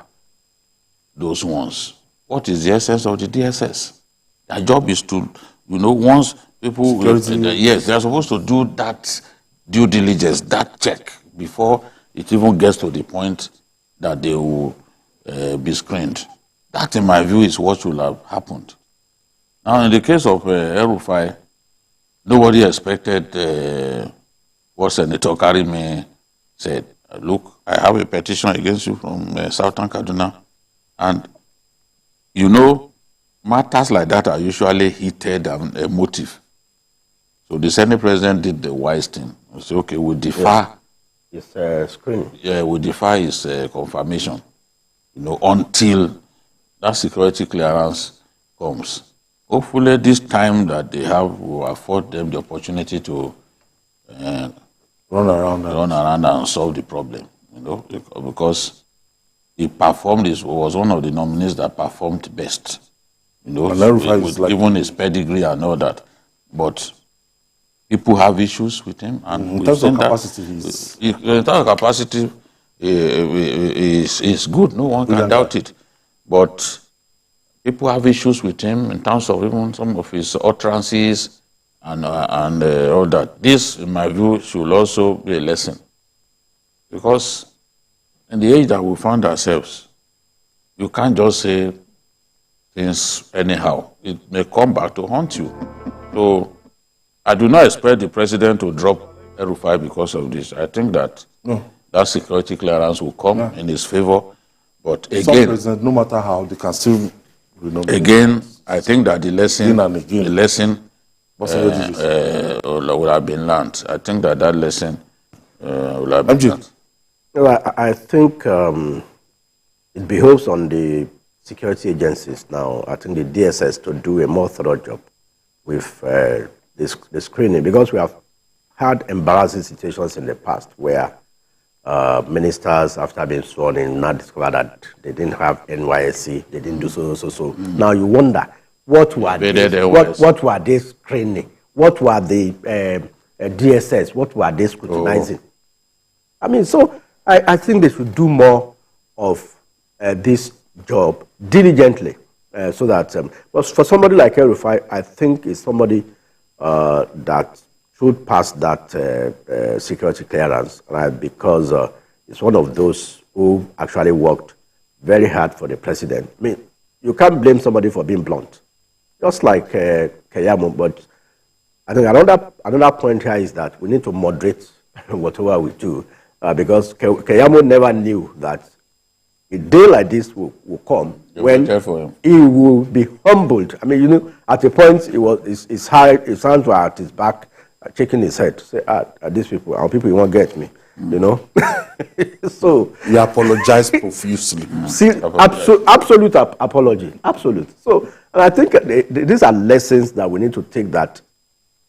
those ones. What is the essence of the DSS? Their job is to, you know, once people, yes, they are supposed to do that due diligence, that check, before it even gets to the point that they will be screened. That, in my view, is what should have happened. Now, in the case of El-Rufai, nobody expected what Senator Karimi said. Look, I have a petition against you from Southern Kaduna. And, you know, matters like that are usually heated and emotive. So the Senate President did the wise thing. He said, okay, we'll defer. His screening. Yeah, we'll defer his confirmation, you know, until that security clearance comes. Hopefully this time that they have will afford them the opportunity to run around and solve the problem, you know, because he performed, was one of the nominees that performed best, you know, with even his pedigree and all that. But people have issues with him, and in terms of capacity, is good. No one can doubt it. But people have issues with him in terms of even some of his utterances and all that. This, in my view, should also be a lesson, because in the age that we found ourselves, you can't just say things anyhow. It may come back to haunt you. So I do not expect the president to drop El-Rufai because of this. I think that that security clearance will come in his favor. But again, president, no matter how, they can still again, I think that the lesson would have been learned. I think that lesson will have been learned. Well, I think it behoves on the security agencies now, I think the DSS, to do a more thorough job with the screening, because we have had embarrassing situations in the past where ministers, after being sworn in, now discover that they didn't have NYSC, they didn't do so. Now you wonder, what were they screening? What were the DSS? What were they scrutinizing? I mean, so I think they should do more of this job diligently, so that but for somebody like El-Rufai, I think is somebody that should pass that security clearance, right? Because it's one of those who actually worked very hard for the president. I mean, you can't blame somebody for being blunt, just like Keyamo. But I think another point here is that we need to moderate whatever we do, because Keyamo never knew that a day like this will come when he will be humbled. I mean, you know, at a point his hands were at his back, shaking his head, say, these people, our people, you won't get me, you know. So he apologized profusely. See, absolute apology, absolute. So, and I think these are lessons that we need to take. That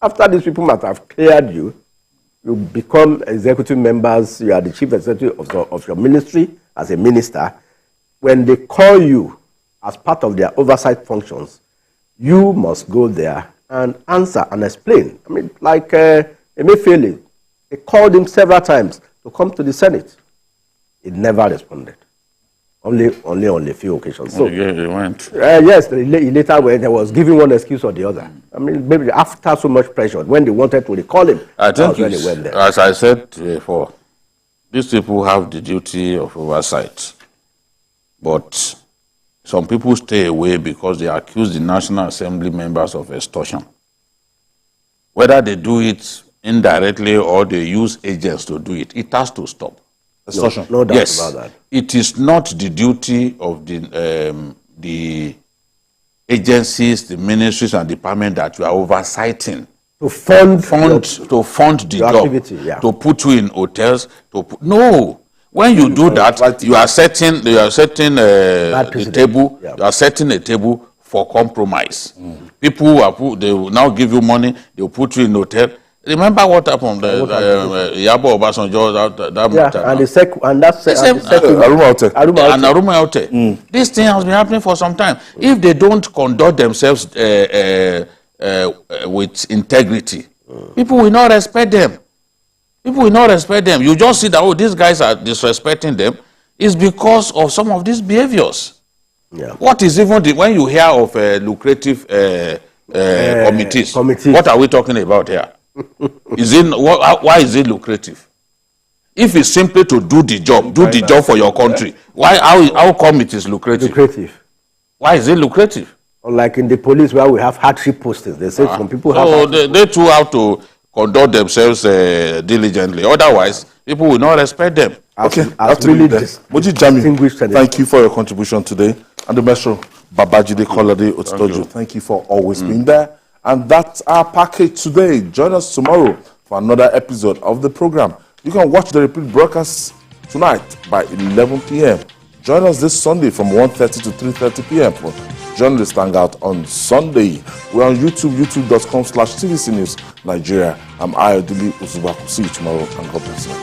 after these people might have cleared you, you become executive members. You are the chief executive of your ministry as a minister. When they call you as part of their oversight functions, you must go there and answer and explain. I mean, like Emefiele, they called him several times to come to the Senate. He never responded. Only on a few occasions. So, yeah, he went. Yes, he later went. He was giving one excuse or the other. I mean, maybe after so much pressure, when they wanted to recall him, I think when he went there. as I said before, these people have the duty of oversight. But some people stay away because they accuse the National Assembly members of extortion. Whether they do it indirectly or they use agents to do it, it has to stop. Extortion. No doubt Yes, about that. it is not the duty of the agencies, the ministries and departments that you are oversighting To fund the job, activity, yeah. to put you in hotels. No, when you do that, you are setting the table. Yeah. You are setting a table for compromise. People who they will now give you money. They will put you in hotel. Remember what happened? Yabo Obasanjo, that matter. And the second Aruma Aute. This thing has been happening for some time. If they don't conduct themselves with integrity, people will not respect them. People will not respect them. You just see that, these guys are disrespecting them. It's because of some of these behaviors. Yeah. What is even when you hear of lucrative committees? What are we talking about here? Why is it lucrative? If it's simply to do the job for your country, how come it is lucrative? Why is it lucrative? Unlike in the police where we have hardship postings, they say some people have. They too have to conduct themselves diligently. Otherwise, people will not respect them. Moji Jami, thank you for your contribution today. And the Metro Babajide Kolade Otitoju, thank you for always being there. And that's our package today. Join us tomorrow for another episode of the program. You can watch the repeat broadcast tonight by 11 p.m. Join us this Sunday from 1:30 to 3:30 p.m. for Journalist Hangout on Sunday. We're on YouTube, youtube.com/TVC News Nigeria. I'm Ayodele Uzubaku. See you tomorrow and God bless you.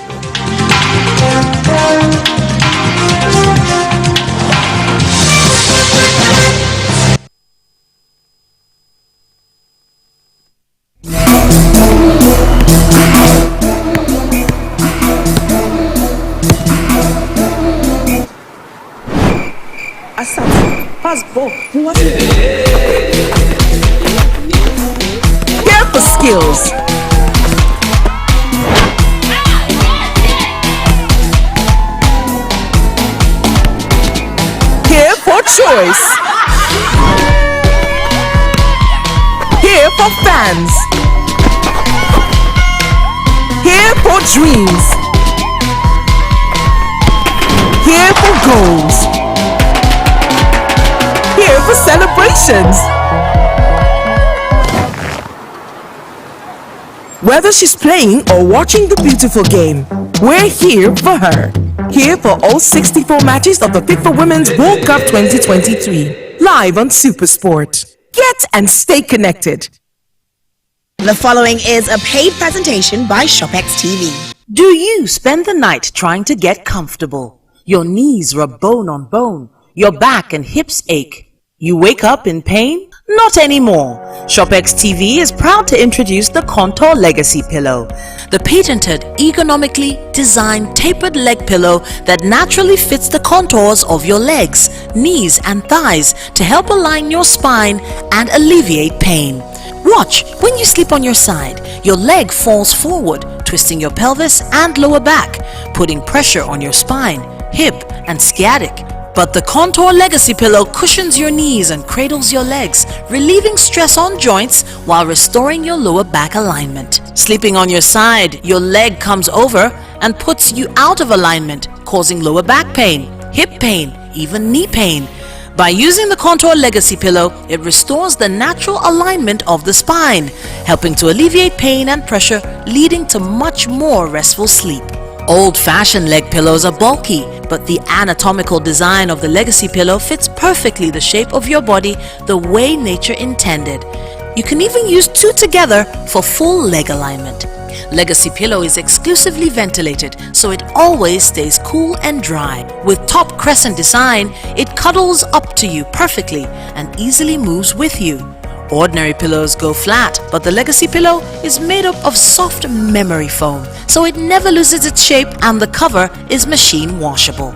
Pass ball. What? Here for skills. Here for choice. Here for fans. Here for dreams. Here for goals. Here for celebrations. Whether she's playing or watching the beautiful game, we're here for her. Here for all 64 matches of the FIFA Women's World Cup 2023. Live on Supersport. Get and stay connected. The following is a paid presentation by ShopX TV. Do you spend the night trying to get comfortable? Your knees rub bone on bone. Your back and hips ache. You wake up in pain? Not anymore. ShopX TV is proud to introduce the Contour Legacy Pillow, the patented, ergonomically designed tapered leg pillow that naturally fits the contours of your legs, knees and thighs to help align your spine and alleviate pain. Watch, when you sleep on your side, your leg falls forward, twisting your pelvis and lower back, putting pressure on your spine, hip and sciatic. But the Contour Legacy Pillow cushions your knees and cradles your legs, relieving stress on joints while restoring your lower back alignment. Sleeping on your side, your leg comes over and puts you out of alignment, causing lower back pain, hip pain, even knee pain. By using the Contour Legacy Pillow, it restores the natural alignment of the spine, helping to alleviate pain and pressure, leading to much more restful sleep. Old-fashioned leg pillows are bulky, but the anatomical design of the Legacy Pillow fits perfectly the shape of your body the way nature intended. You can even use two together for full leg alignment. Legacy Pillow is exclusively ventilated, so it always stays cool and dry. With top crescent design, it cuddles up to you perfectly and easily moves with you. Ordinary pillows go flat, but the Legacy pillow is made up of soft memory foam, so it never loses its shape and the cover is machine washable.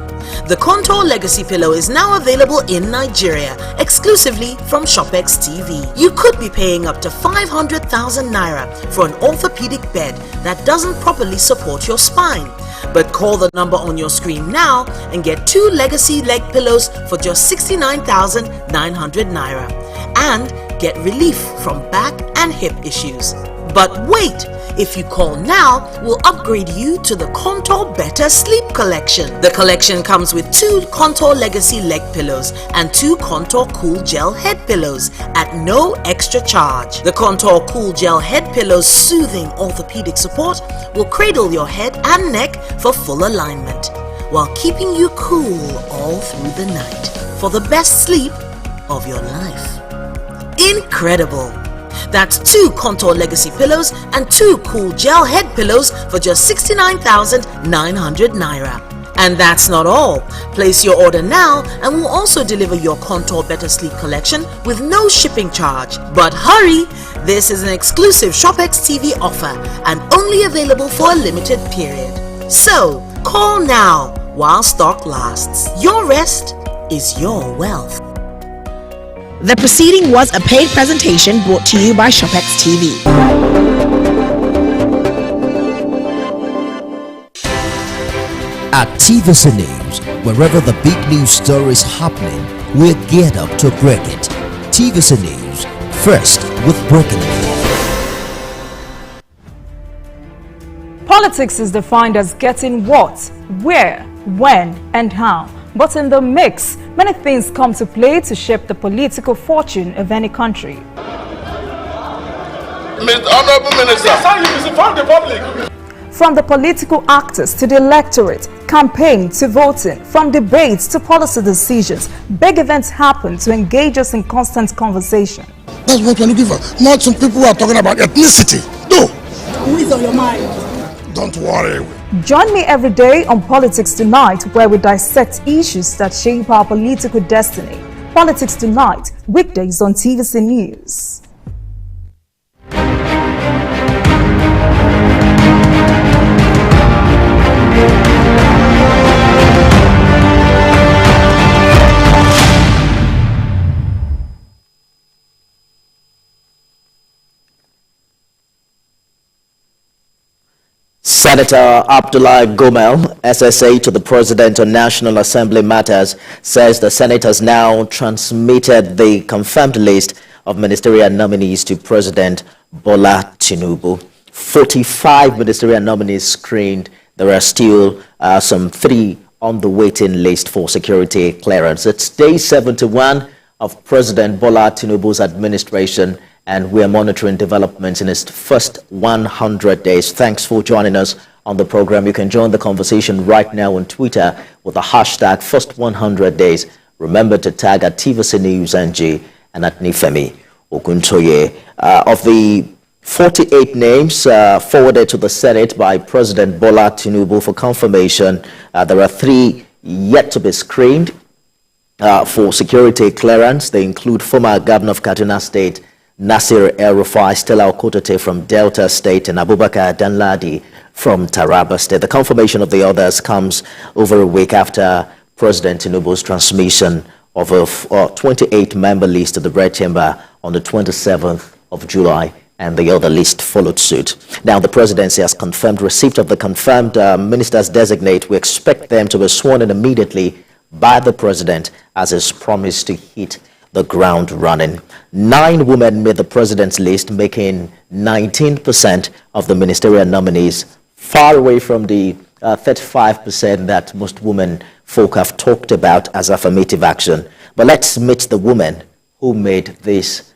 The Contour Legacy pillow is now available in Nigeria, exclusively from ShopX TV. You could be paying up to 500,000 naira for an orthopedic bed that doesn't properly support your spine. But call the number on your screen now and get 2 Legacy leg pillows for just 69,900 naira and get relief from back and hip issues. But wait! If you call now, we'll upgrade you to the Contour Better Sleep Collection. The collection comes with 2 Contour Legacy leg pillows and 2 Contour Cool Gel head pillows at no extra charge. The Contour Cool Gel head pillows' soothing orthopedic support will cradle your head and neck for full alignment, while keeping you cool all through the night for the best sleep of your life. Incredible! That's 2 Contour Legacy pillows and 2 Cool Gel head pillows for just 69,900 naira. And that's not all. Place your order now and we'll also deliver your Contour Better Sleep collection with no shipping charge. But hurry! This is an exclusive ShopX TV offer and only available for a limited period. So, call now while stock lasts. Your rest is your wealth. The proceeding was a paid presentation brought to you by ShopX TV. At TVC News, wherever the big news story is happening, we're geared up to break it. TVC News, first with breaking news. Politics is defined as getting what, where, when, and how. But in the mix, many things come to play to shape the political fortune of any country. Honorable Minister, sir, you misinform the public. From the political actors to the electorate, campaign to voting, from debates to policy decisions, big events happen to engage us in constant conversation. That's what we're looking for. Not some people who are talking about ethnicity. No. Who is on your mind? Don't worry. Join me every day on Politics Tonight, where we dissect issues that shape our political destiny. Politics Tonight, weekdays on TVC News. Senator Abdullah Gomel, SSA to the President on National Assembly matters, says the Senate has now transmitted the confirmed list of ministerial nominees to President Bola Tinubu. 45 ministerial nominees screened. There are still some 3 on the waiting list for security clearance. It's day 71 of President Bola Tinubu's administration, and we are monitoring developments in its first 100 days. Thanks for joining us on the program. You can join the conversation right now on Twitter with the hashtag first 100 days. Remember to tag at TVC News NG and at Nifemi Oguntoye. Of the 48 names forwarded to the Senate by President Bola Tinubu for confirmation, there are 3 yet to be screened for security clearance. They include former Governor of Kaduna State, Nasir El-Rufai, Stella Okotote from Delta State, and Abubakar Danladi from Taraba State. The confirmation of the others comes over a week after President Tinubu's transmission of a 28-member list to the Red Chamber on the 27th of July, and the other list followed suit. Now, the presidency has confirmed receipt of the confirmed ministers designate. We expect them to be sworn in immediately by the president, as is promised to hit the ground running. 9 women made the president's list, making 19% of the ministerial nominees, far away from the 35% that most women folk have talked about as affirmative action. But let's meet the woman who made this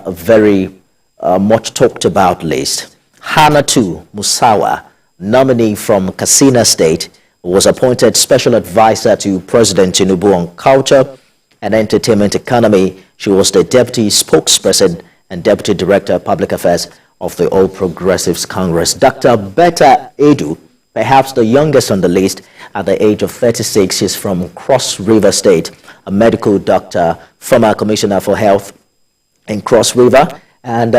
very much talked about list. Hannatu Musawa, nominee from Katsina State, was appointed special advisor to President Tinubu on culture and entertainment economy. She was the deputy spokesperson and deputy director of public affairs of the All Progressives Congress. Dr. Betta Edu, perhaps the youngest on the list at the age of 36, is from Cross River State, a medical doctor, former commissioner for health in Cross River, and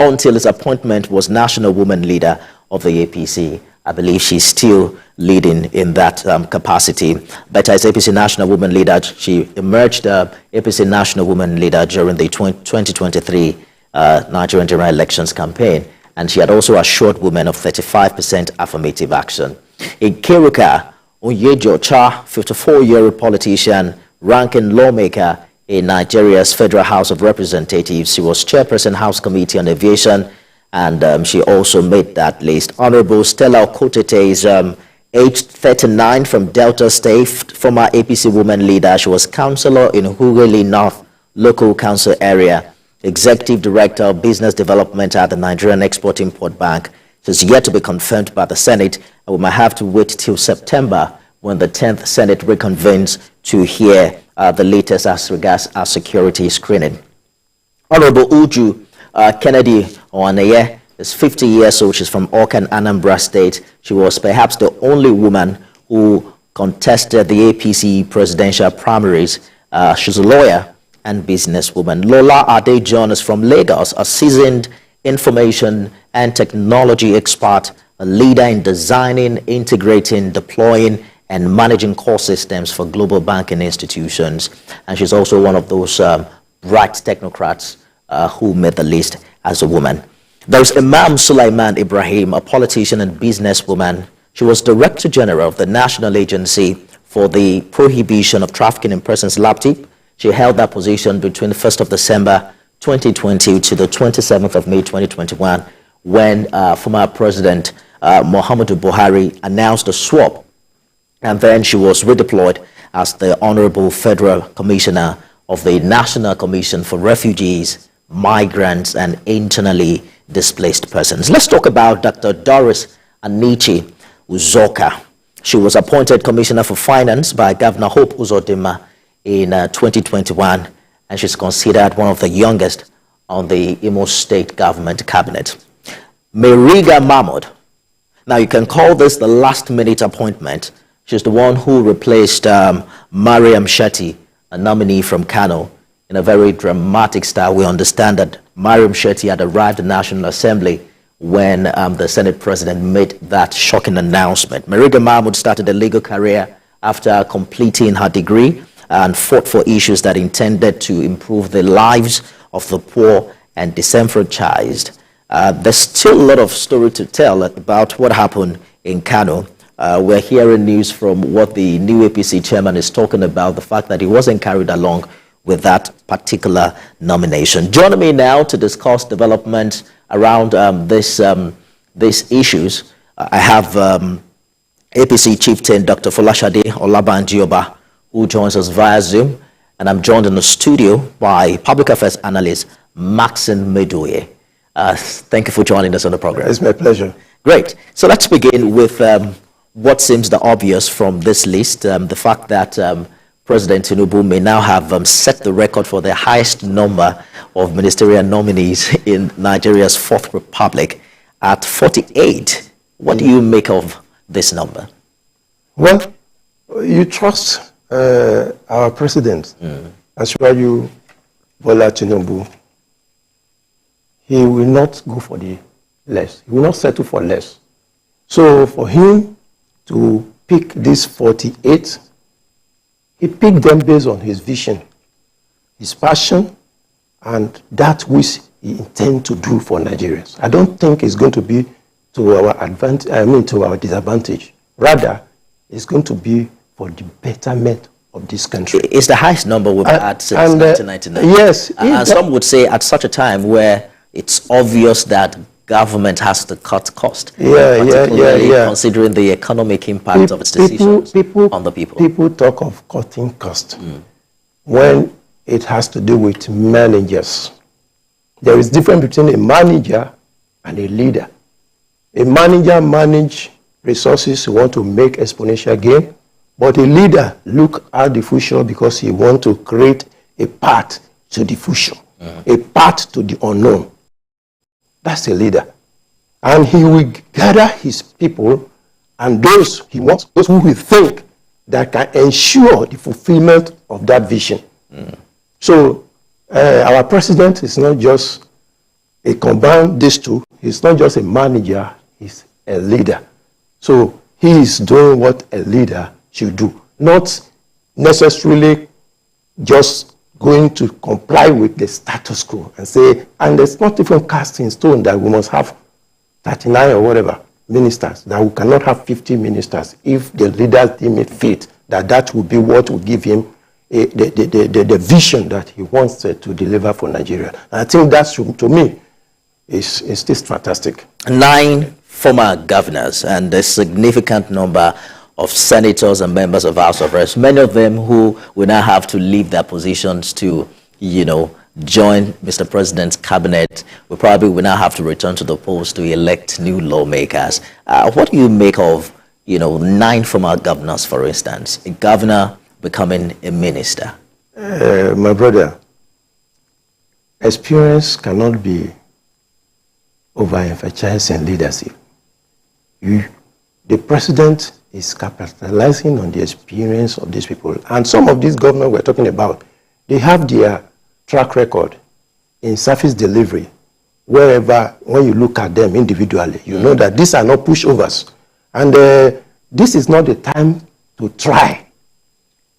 until his appointment was National Woman Leader of the APC. I believe she's still leading in that capacity. But as APC National Woman Leader, she emerged APC National Woman Leader during the 2023 Nigerian general elections campaign, and she had also assured women of 35% affirmative action. In Keruka, Onyejocha, 54-year politician, ranking lawmaker in Nigeria's Federal House of Representatives. She was chairperson House Committee on Aviation, and she also made that list. Honorable Stella Okotete is aged 39 from Delta State, former APC woman leader. She was councillor in Hugeli North Local Council area, executive director of business development at the Nigerian Export-Import Bank. She's yet to be confirmed by the Senate, and we might have to wait till September when the 10th Senate reconvenes to hear the latest as regards our security screening. Honorable Uju Kennedy Owaneye is 50 years old. She's from Okan, Anambra State. She was perhaps the only woman who contested the APC presidential primaries. She's a lawyer and businesswoman. Lola Adejon is from Lagos, a seasoned information and technology expert, a leader in designing, integrating, deploying, and managing core systems for global banking institutions. And she's also one of those bright technocrats who made the list as a woman. There's Imam Sulaiman Ibrahim, a politician and businesswoman. She was Director General of the National Agency for the Prohibition of Trafficking in Persons, LAPTIP. She held that position between the 1st of December 2020 to the 27th of May 2021, when former President Muhammadu Buhari announced a swap. And then she was redeployed as the Honorable Federal Commissioner of the National Commission for Refugees, Migrants, and Internally Displaced Persons. Let's talk about Dr. Doris Anichi Uzoka. She was appointed Commissioner for Finance by Governor Hope Uzodinma in 2021, and she's considered one of the youngest on the Imo State Government Cabinet. Meriga Mahmood. Now, you can call this the last-minute appointment. She's the one who replaced Mariam Shetty, a nominee from Kano, in a very dramatic style. We understand that Mariam Shetty had arrived at the National Assembly when the Senate President made that shocking announcement. Meriga Mahmood started a legal career after completing her degree and fought for issues that intended to improve the lives of the poor and disenfranchised. There's still a lot of story to tell about what happened in Kano. We're hearing news from what the new APC chairman is talking about, the fact that he wasn't carried along with that particular nomination. Joining me now to discuss developments around these issues, I have APC chieftain Dr. Folashade Olabanjioba, who joins us via Zoom, and I'm joined in the studio by public affairs analyst Maxine Medoye. Thank you for joining us on the program. It's my pleasure. Great. So let's begin with what seems the obvious from this list, the fact that President Tinubu may now have set the record for the highest number of ministerial nominees in Nigeria's Fourth Republic at 48. What do you make of this number? Well, you trust our president, Asiwaju Bola Tinubu. He will not go for the less. He will not settle for less. So for him to pick these 48, he picked them based on his vision, his passion, and that which he intends to do for Nigerians. I don't think it's going to be to our advantage, to our disadvantage. Rather, it's going to be for the betterment of this country. It's the highest number we've had since 1999. Yes. And some would say at such a time where it's obvious that government has to cut cost, particularly considering the economic impact of its decisions on the people. People talk of cutting cost when it has to do with managers. There is difference between a manager and a leader. A manager manages resources who want to make exponential gain, but a leader look at the future because he wants to create a path to the future, a path to the unknown. That's a leader. And he will gather his people and those he wants, those who will think that can ensure the fulfillment of that vision. So Our president is not just a combine these two. He's not just a manager, he's a leader. So he is doing what a leader should do, not necessarily just going to comply with the status quo and say, and it's not even cast in stone that we must have 39 or whatever ministers, that we cannot have 50 ministers if the leaders deem it fit, that will be what will give him the vision that he wants to deliver for Nigeria. And I think that, to me, is just fantastic. 9 former governors and a significant number of senators and members of House of Reps, many of them who will now have to leave their positions to, join Mr. President's cabinet. We probably will now have to return to the polls to elect new lawmakers. What do you make of, 9 former governors, for instance, a governor becoming a minister? My brother, experience cannot be overemphasized in leadership. The president is capitalizing on the experience of these people. And some of these governors we're talking about, they have their track record in service delivery. Wherever, when you look at them individually, you know that these are not pushovers. And this is not the time to try.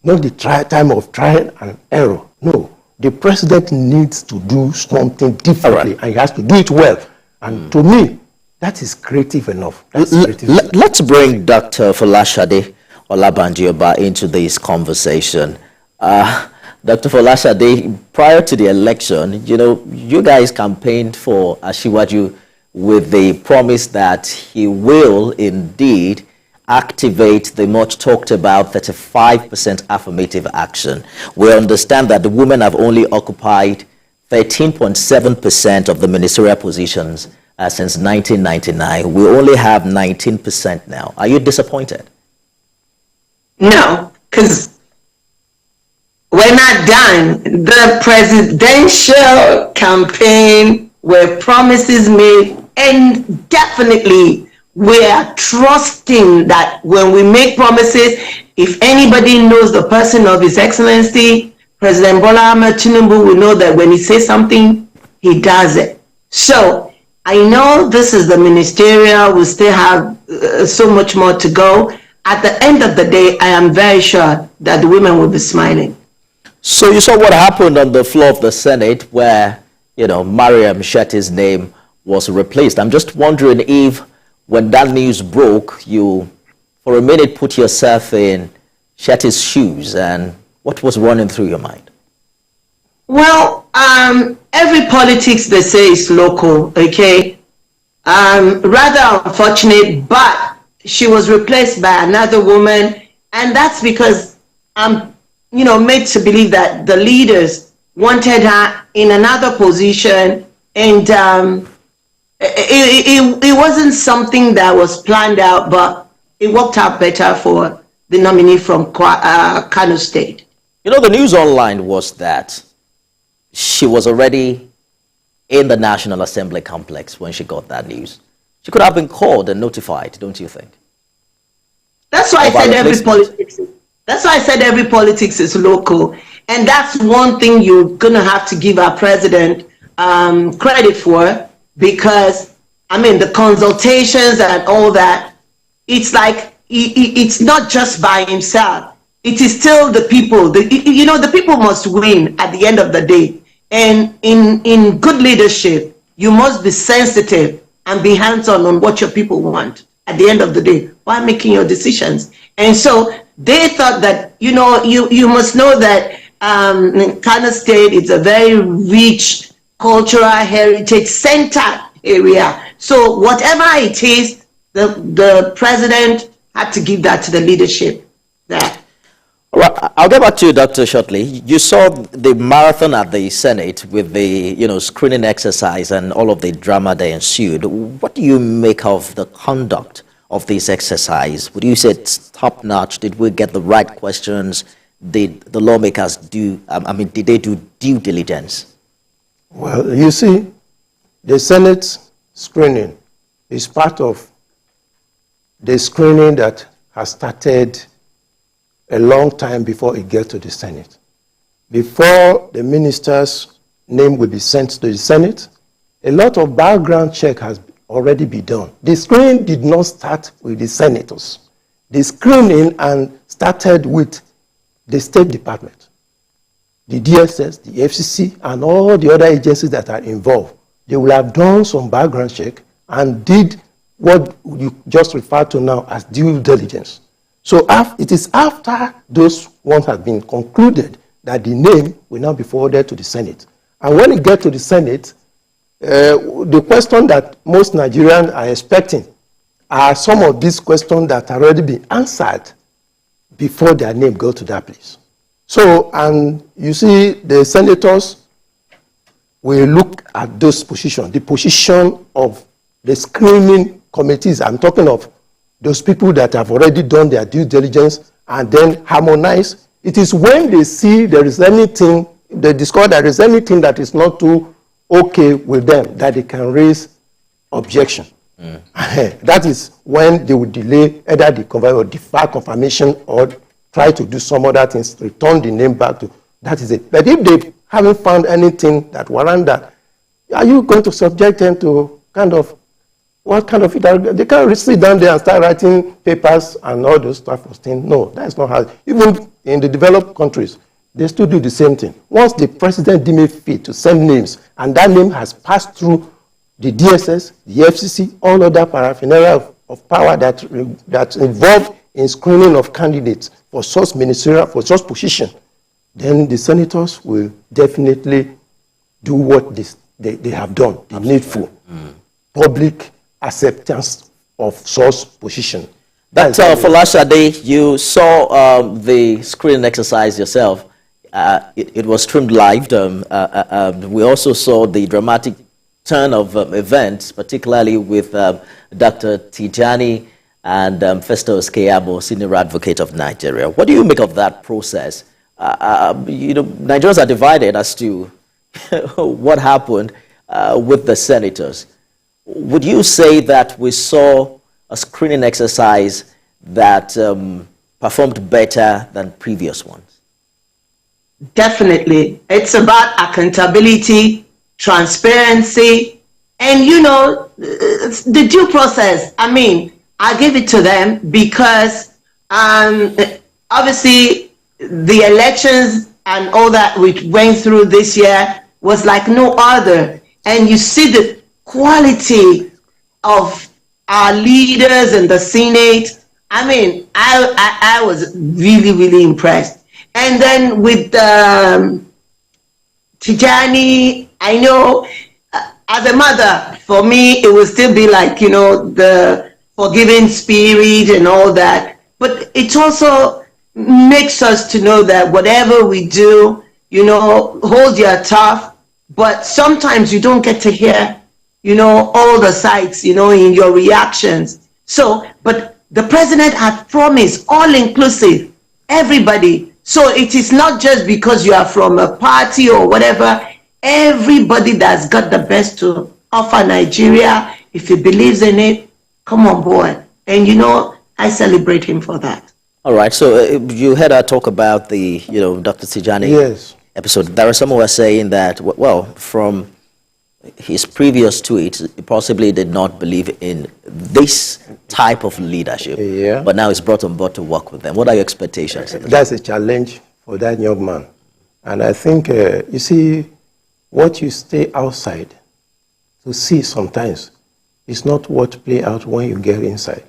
Not the time of trial and error. No. The president needs to do something differently, and he has to do it well. And to me, that is creative enough. Let's bring Dr. Folashade Olabandioba into this conversation. Dr. Folashade, prior to the election, you guys campaigned for Asiwaju with the promise that he will indeed activate the much talked about 35% affirmative action. We understand that the women have only occupied 13.7% of the ministerial positions since 1999. We only have 19% now. Are you disappointed? No, because we're not done. The presidential campaign were promises made, and definitely we are trusting that when we make promises, if anybody knows the person of His Excellency, President Bola Ahmed Tinubu, will know that when he says something, he does it. So I know this is the ministerial, we still have so much more to go. At the end of the day, I am very sure that the women will be smiling. So you saw what happened on the floor of the Senate where, Mariam Shetty's name was replaced. I'm just wondering if when that news broke, you, for a minute, put yourself in Shetty's shoes, and what was running through your mind? Well, every politics, they say, is local, okay? Rather unfortunate, but she was replaced by another woman, and that's because I'm, made to believe that the leaders wanted her in another position, and it wasn't something that was planned out, but it worked out better for the nominee from Kano State. The news online was that she was already in the National Assembly complex when she got that news. She could have been called and notified, don't you think? That's why I said every politics. That's why I said every politics is local, and that's one thing you're gonna have to give our president credit for, because the consultations and all that. It's like it's not just by himself. It is still the people. The people must win at the end of the day. And in good leadership, you must be sensitive and be hands-on on what your people want at the end of the day while making your decisions. And so they thought that, you must know that Kano State is a very rich cultural heritage center area. So whatever it is, the president had to give that to the leadership there. Well, I'll get back to you, Doctor, shortly. You saw the marathon at the Senate with the, screening exercise and all of the drama that ensued. What do you make of the conduct of this exercise? Would you say it's top-notch? Did we get the right questions? Did the lawmakers did they do due diligence? Well, you see, the Senate screening is part of the screening that has started a long time before it gets to the Senate. Before the ministers name will be sent to the Senate. A lot of background check has already been done. The screening did not start with the senators. The screening started with the State Department, the DSS, the FCC, and all the other agencies that are involved. They will have done some background check and did what you just referred to now as due diligence. So it is after those ones have been concluded that the name will now be forwarded to the Senate. And when it gets to the Senate, the question that most Nigerians are expecting are some of these questions that have already been answered before their name go to that place. So, and you see the senators will look at those positions, the position of the screening committees. I'm talking of those people that have already done their due diligence and then harmonize. It is when they see there is anything, they discover there is anything that is not too okay with them, that they can raise objection. That is when they will delay either the or defer confirmation or try to do some other things, return the name back to, that is it. But if they haven't found anything that warrant that, are you going to subject them to kind of, what kind of, they can't sit down there and start writing papers and all those type of things. No, that's not how, even in the developed countries, they still do the same thing. Once the president deems it fit to send names, and that name has passed through the DSS, the FCC, all other paraphernalia of power that's involved in screening of candidates for such ministerial, for such position, then the senators will definitely do what they have done, the needful public acceptance of such position. Dr. Folashade, you saw the screening exercise yourself. It was streamed live. We also saw the dramatic turn of events, particularly with Dr. Tijani and Festus Keyamo, senior advocate of Nigeria. What do you make of that process? Nigerians are divided as to what happened with the senators. Would you say that we saw a screening exercise that performed better than previous ones? Definitely. It's about accountability, transparency, and the due process. I mean, I give it to them because obviously the elections and all that we went through this year was like no other. And you see the quality of our leaders in the Senate. I mean, I was really, really impressed. And then with Tijani, I know as a mother, for me, it will still be like, the forgiving spirit and all that. But it also makes us to know that whatever we do, hold your tough. But sometimes you don't get to hear, all the sides, in your reactions. So, but the president has promised all inclusive, everybody. So it is not just because you are from a party or whatever. Everybody that's got the best to offer Nigeria, if he believes in it, come on board. And I celebrate him for that. All right. So you heard her talk about the, Dr. Tijani episode. There are some who are saying that, well, from his previous tweets, he possibly did not believe in this type of leadership. Yeah. But now he's brought on board to work with them. What are your expectations? That's a challenge for that young man. And I think, you see, what you stay outside to see sometimes is not what play out when you get inside.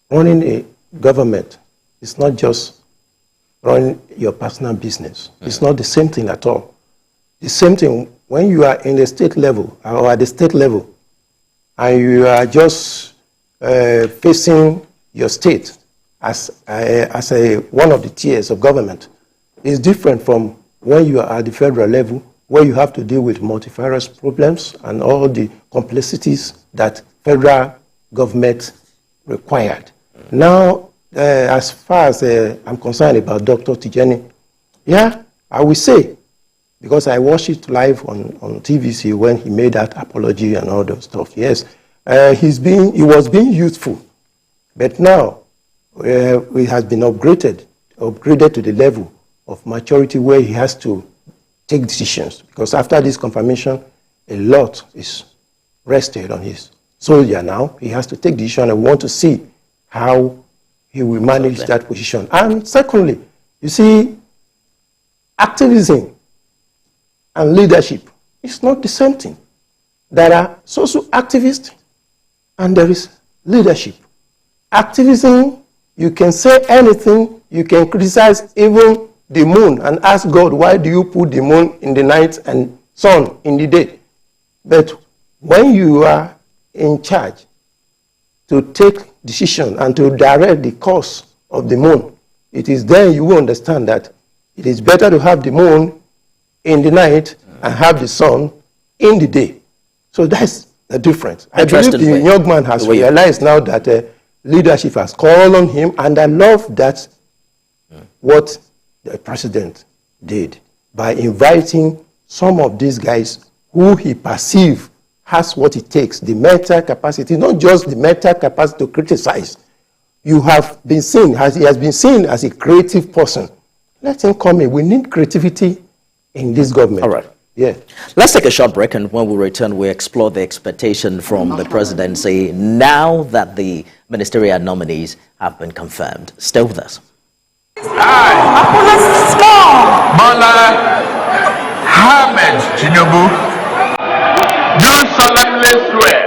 Running a government is not just running your personal business. It's not the same thing at all. The same thing when you are in the state level or at the state level and you are just facing your state as one of the tiers of government is different from when you are at the federal level where you have to deal with multifarious problems and all the complexities that federal government required. Now, as far as I'm concerned about Dr. Tijani, I will say, because I watched it live on TVC when he made that apology and all those stuff. Yes, he was being youthful, but now he has been upgraded to the level of maturity where he has to take decisions, because after this confirmation, a lot is rested on his soldier now. He has to take decision, and we want to see how he will manage that position. And secondly, you see, activism and leadership is not the same thing. There are social activists and there is leadership. Activism, you can say anything, you can criticize even the moon and ask God, why do you put the moon in the night and sun in the day? But when you are in charge to take decision and to direct the course of the moon, it is then you will understand that it is better to have the moon in the night and have the sun in the day. So that's the difference. I believe the young man has realized now that leadership has called on him, and I love that what the president did by inviting some of these guys who he perceives has what it takes, the mental capacity, not just the mental capacity to criticize. You have been seen, he has been seen as a creative person. Let him come in. We need creativity in this government. All right. Yeah. Let's take a short break, and when we return, we explore the expectation from the presidency now that the ministerial nominees have been confirmed. Stay with us. Bola Ahmed Tinubu do solemnly swear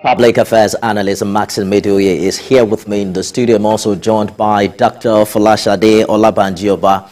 Public Affairs Analyst Maxine Medoye is here with me in the studio. I'm also joined by Dr. Folashade Olabanjioba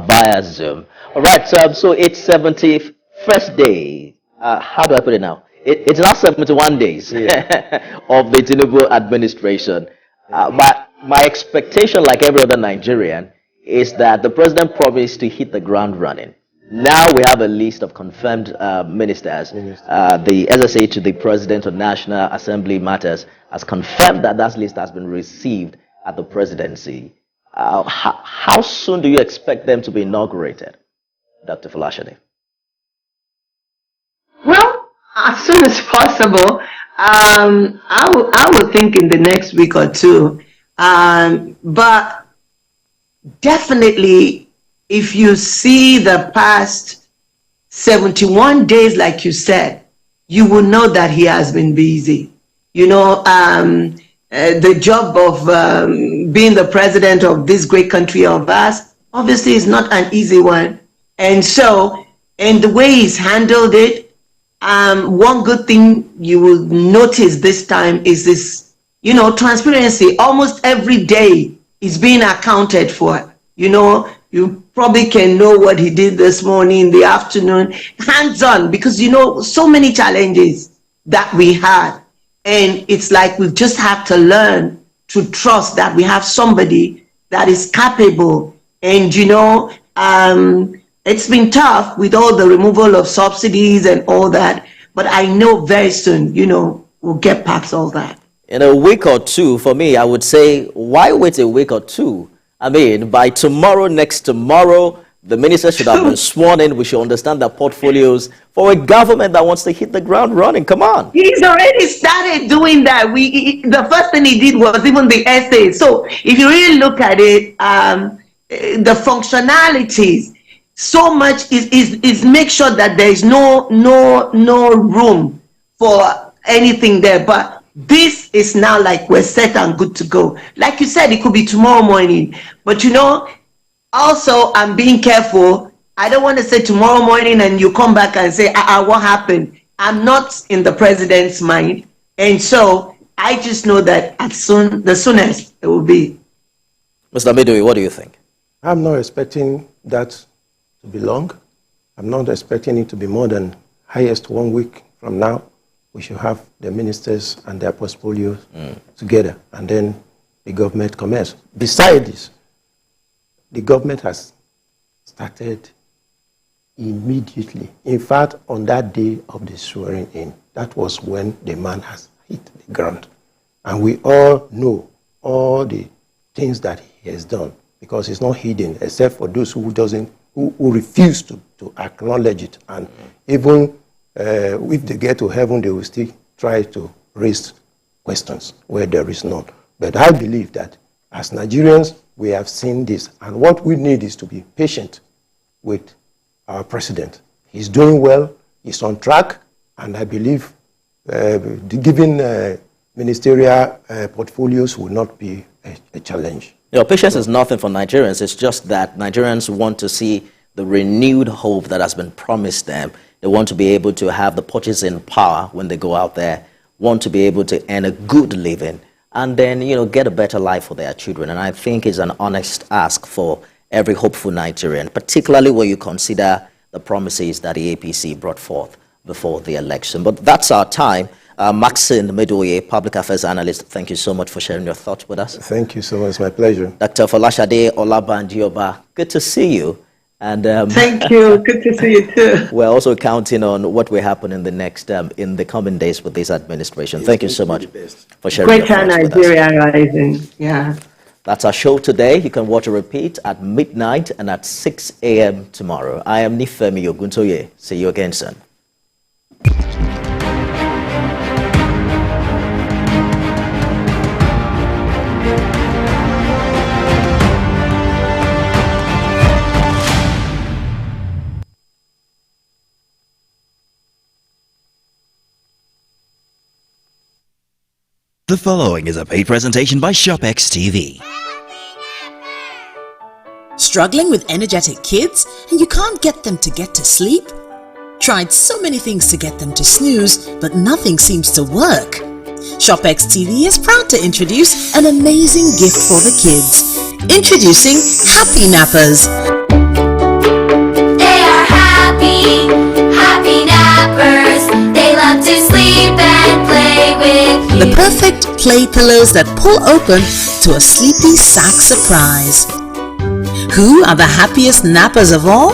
via Zoom. All right, so it's 71st day. How do I put it now? It's now 71 days of the Tinubu administration. My expectation, like every other Nigerian, is that the president promised to hit the ground running. Now we have a list of confirmed ministers. The SSA to the President of National Assembly Matters has confirmed that that list has been received at the presidency. How soon do you expect them to be inaugurated, Dr. Folashade? Well, as soon as possible. I would think in the next week or two. But definitely, if you see the past 71 days, like you said, you will know that he has been busy. You know, the job of being the president of this great country of ours, obviously is not an easy one. And so, and the way he's handled it, one good thing you will notice this time is this, you know, transparency. Almost every day is being accounted for. You know, you probably can know what he did this morning, in the afternoon, hands-on, because, you know, so many challenges that we had. And it's like we just have to learn to trust that we have somebody that is capable. And, you know, it's been tough with all the removal of subsidies and all that. But I know very soon, you know, we'll get past all that. In a week or two, for me, I would say, why wait a week or two? I mean, by tomorrow, next tomorrow, the minister should have been sworn in. We should understand their portfolios for a government that wants to hit the ground running. Come on. He's already started doing that. The first thing he did was even the essay. So if you really look at it, the functionalities, so much is make sure that there is no room for anything there. But this is now like we're set and good to go. Like you said, it could be tomorrow morning. But you know, also I'm being careful. I don't want to say tomorrow morning and you come back and say, what happened? I'm not in the president's mind. And so I just know that the soonest it will be. Mr. Medoye, what do you think? I'm not expecting that to be long. I'm not expecting it to be more than highest 1 week from now. We should have the ministers and their portfolios together. And then the government commenced. Besides this, the government has started immediately. In fact, on that day of the swearing in, that was when the man has hit the ground. And we all know all the things that he has done, because it's not hidden, except for those who refuse to acknowledge it. And even if they get to heaven, they will still try to raise questions where there is none. But I believe that as Nigerians, we have seen this, and what we need is to be patient with our president. He's doing well, he's on track, and I believe giving ministerial portfolios will not be a challenge. Patience is nothing for Nigerians. It's just that Nigerians want to see the renewed hope that has been promised them. They want to be able to have the purchasing power when they go out there, want to be able to earn a good living, and then, get a better life for their children. And I think it's an honest ask for every hopeful Nigerian, particularly when you consider the promises that the APC brought forth before the election. But that's our time. Maxine Medoye, Public Affairs Analyst, thank you so much for sharing your thoughts with us. Thank you so much. It's my pleasure. Dr. Folashade Olabandioba, good to see you. And thank you. Good to see you too. We're also counting on what will happen in the next, in the coming days with this administration. Thank you so much for sharing your thoughts with us. Greater Nigeria Rising. Yeah. That's our show today. You can watch a repeat at midnight and at 6 a.m. tomorrow. I am Nifemi Oguntoye. See you again soon. The following is a paid presentation by ShopX TV. Struggling with energetic kids and you can't get them to get to sleep? Tried so many things to get them to snooze, but nothing seems to work. ShopX TV is proud to introduce an amazing gift for the kids. Introducing Happy Nappers. They are happy nappers. They love to sleep and play with you. The perfect play pillows that pull open to a sleepy sack surprise. Who are the happiest nappers of all?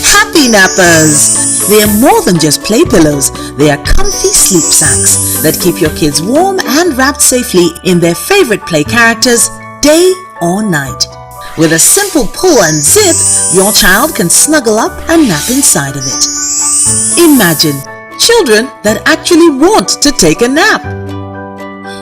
Happy Nappers! They are more than just play pillows. They are comfy sleep sacks that keep your kids warm and wrapped safely in their favorite play characters, day or night. With a simple pull and zip, your child can snuggle up and nap inside of it. Imagine children that actually want to take a nap.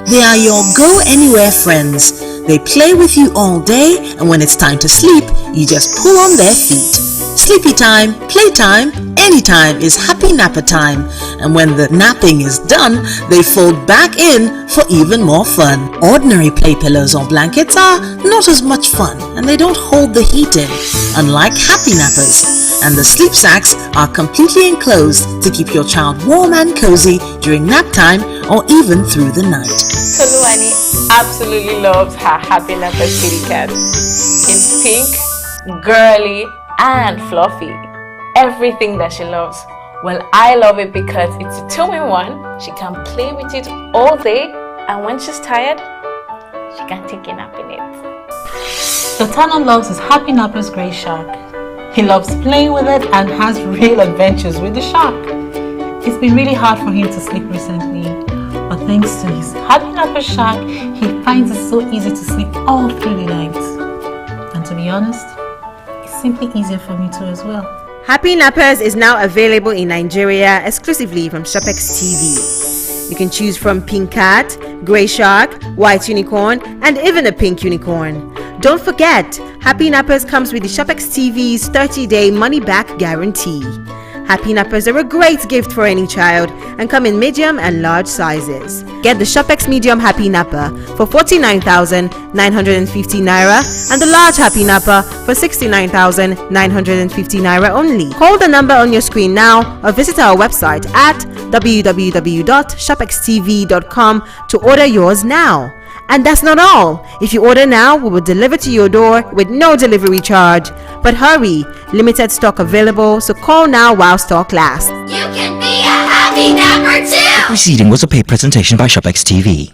They are your go-anywhere friends. They play with you all day, and when it's time to sleep, you just pull on their feet. Sleepy time, playtime, anytime is happy napper time. And when the napping is done, they fold back in for even more fun. Ordinary play pillows or blankets are not as much fun, and they don't hold the heat in, unlike happy nappers. And the sleep sacks are completely enclosed to keep your child warm and cozy during nap time or even through the night. Toluwani absolutely loves her Happy Napper kitty cat. It's pink, girly, and fluffy. Everything that she loves. Well, I love it because it's a 2-in-1. She can play with it all day, and when she's tired, she can take a nap in it. Sultana loves his Happy Napper's Grey Shark. He loves playing with it and has real adventures with the shark. It's been really hard for him to sleep recently, but thanks to his Happy Napper Shark, he finds it so easy to sleep all through the night. And to be honest, it's simply easier for me too as well. Happy Nappers is now available in Nigeria exclusively from ShopX TV. You can choose from Pink Cat, Grey Shark, White Unicorn, and even a Pink Unicorn. Don't forget, Happy Nappers comes with the ShopX TV's 30-day money-back guarantee. Happy Nappers are a great gift for any child and come in medium and large sizes. Get the ShopX Medium Happy Napper for 49,950 Naira and the large Happy Napper for 69,950 Naira only. Call the number on your screen now or visit our website at www.shopxtv.com to order yours now. And that's not all. If you order now, we will deliver to your door with no delivery charge. But hurry, limited stock available, so call now while stock lasts. You can be a happy napper too! The preceding was a paid presentation by ShopX TV.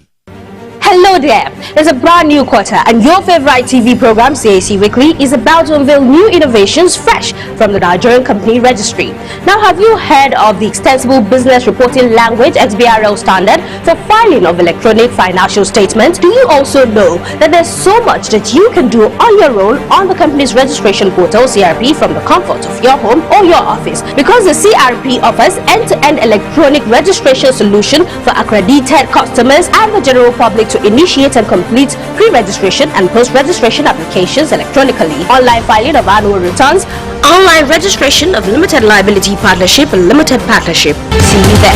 Hello Hello there, there's a brand new quarter and your favorite TV program CAC Weekly is about to unveil new innovations fresh from the Nigerian Company Registry. Now, have you heard of the Extensible Business Reporting Language XBRL standard for filing of electronic financial statements? Do you also know that there's so much that you can do on your own on the company's registration portal CRP from the comfort of your home or your office? Because the CRP offers end-to-end electronic registration solution for accredited customers and the general public to initiate and complete pre-registration and post-registration applications electronically, online filing of annual returns, online registration of limited liability partnership and limited partnership. See you there.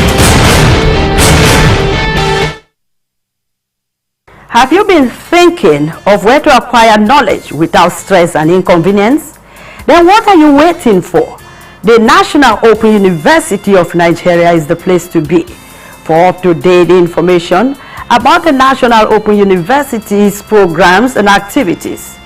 Have you been thinking of where to acquire knowledge without stress and inconvenience? Then what are you waiting for? The National Open University of Nigeria is the place to be. For up-to-date information about the National Open University's programs and activities,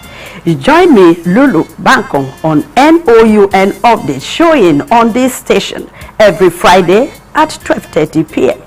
join me, Lulu Bankong, on NOUN Update, showing on this station every Friday at 12:30 p.m.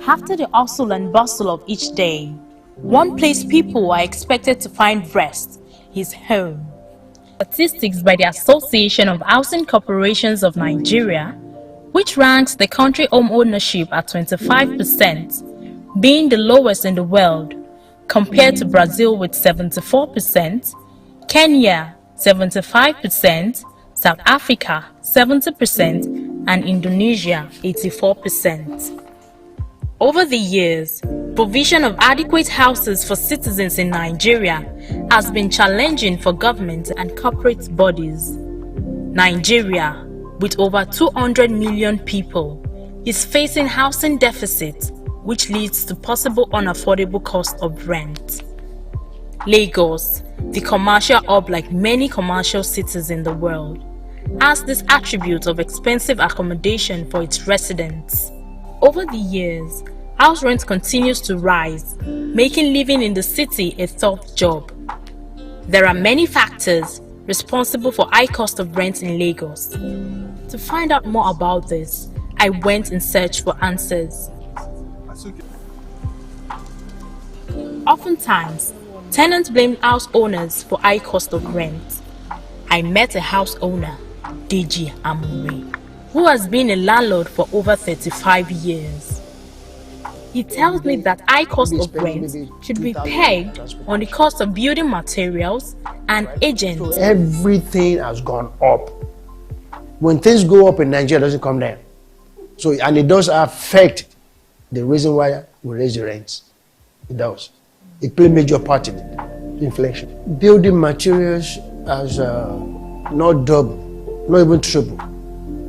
After the hustle and bustle of each day, one place people are expected to find rest is home. Statistics by the Association of Housing Corporations of Nigeria, which ranks the country home ownership at 25%, being the lowest in the world, compared to Brazil with 74%, Kenya 75%, South Africa 70%, and Indonesia 84%. Over the years, provision of adequate houses for citizens in Nigeria has been challenging for government and corporate bodies. Nigeria, with over 200 million people, is facing housing deficit, which leads to possible unaffordable cost of rent. Lagos, the commercial hub like many commercial cities in the world, has this attribute of expensive accommodation for its residents. Over the years, house rent continues to rise, making living in the city a tough job. There are many factors responsible for high cost of rent in Lagos. To find out more about this, I went in search for answers. Oftentimes, tenants blame house owners for high cost of rent. I met a house owner, Deji Amure, who has been a landlord for over 35 years. He tells me that high cost of rent should be pegged on the cost of building materials and agents. So everything has gone up. When things go up in Nigeria, it doesn't come down. So, and it does affect the reason why we raise the rents. It does. It plays a major part in it, inflation. Building materials has not double, not even triple,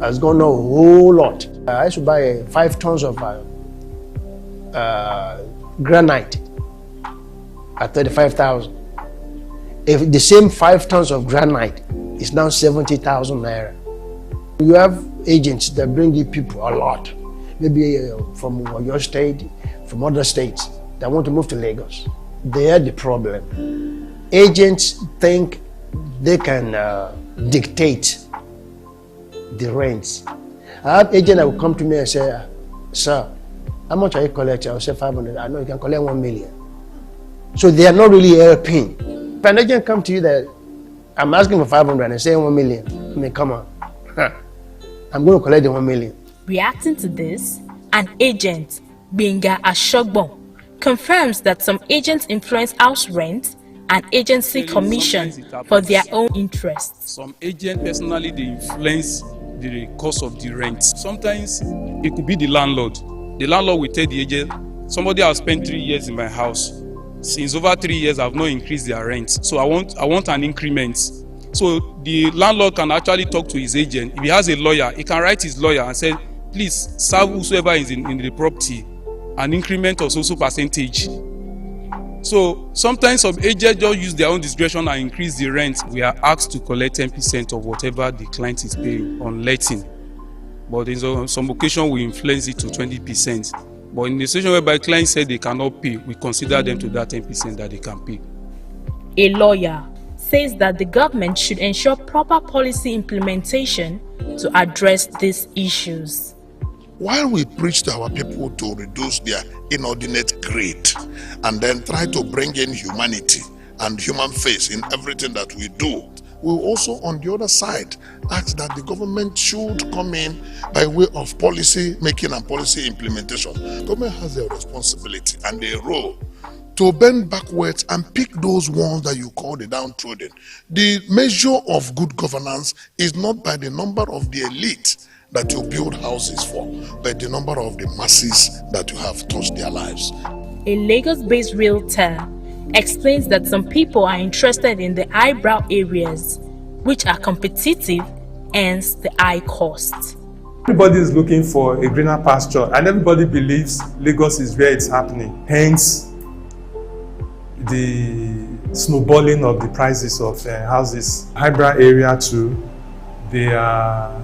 has gone up a whole lot. I used to buy 5 tons of granite at 35,000. If the same 5 tons of granite is now 70,000 naira. You have agents that bring you people a lot, maybe from your state, from other states that want to move to Lagos. They are the problem. Agents think they can dictate the rents. I have agents that will come to me and say, sir, how much are you collecting? I'll say 500. I know you can collect 1 million. So they are not really helping. If an agent come to you that I'm asking for 500 and say 1 million, I mean, come on. I'm going to collect the 1 million. Reacting to this, an agent, Benga Ashogbon, confirms that some agents influence house rent and agency commission for their own interests. Some agents personally, they influence the cost of the rent. Sometimes it could be the landlord. The landlord will tell the agent, somebody has spent 3 years in my house. Since over 3 years, I've not increased their rent. So I want an increment. So the landlord can actually talk to his agent. If he has a lawyer, he can write his lawyer and say, please serve whosoever is in the property an increment of so percentage. So sometimes some agents just use their own discretion and increase the rent. We are asked to collect 10% of whatever the client is paying on letting. but in some occasion we influence it to 20%. But in the situation whereby clients said they cannot pay, we consider them to that 10% that they can pay. A lawyer says that the government should ensure proper policy implementation to address these issues. While we preach to our people to reduce their inordinate greed and then try to bring in humanity and human face in everything that we do, we will also, on the other side, ask that the government should come in by way of policy making and policy implementation. Government has a responsibility and a role to bend backwards and pick those ones that you call the downtrodden. The measure of good governance is not by the number of the elite that you build houses for, but the number of the masses that you have touched their lives. A Lagos-based realtor explains that some people are interested in the eyebrow areas, which are competitive, hence the high cost. Everybody is looking for a greener pasture, and everybody believes Lagos is where it's happening. Hence, the snowballing of the prices of houses. Eyebrow area too, they are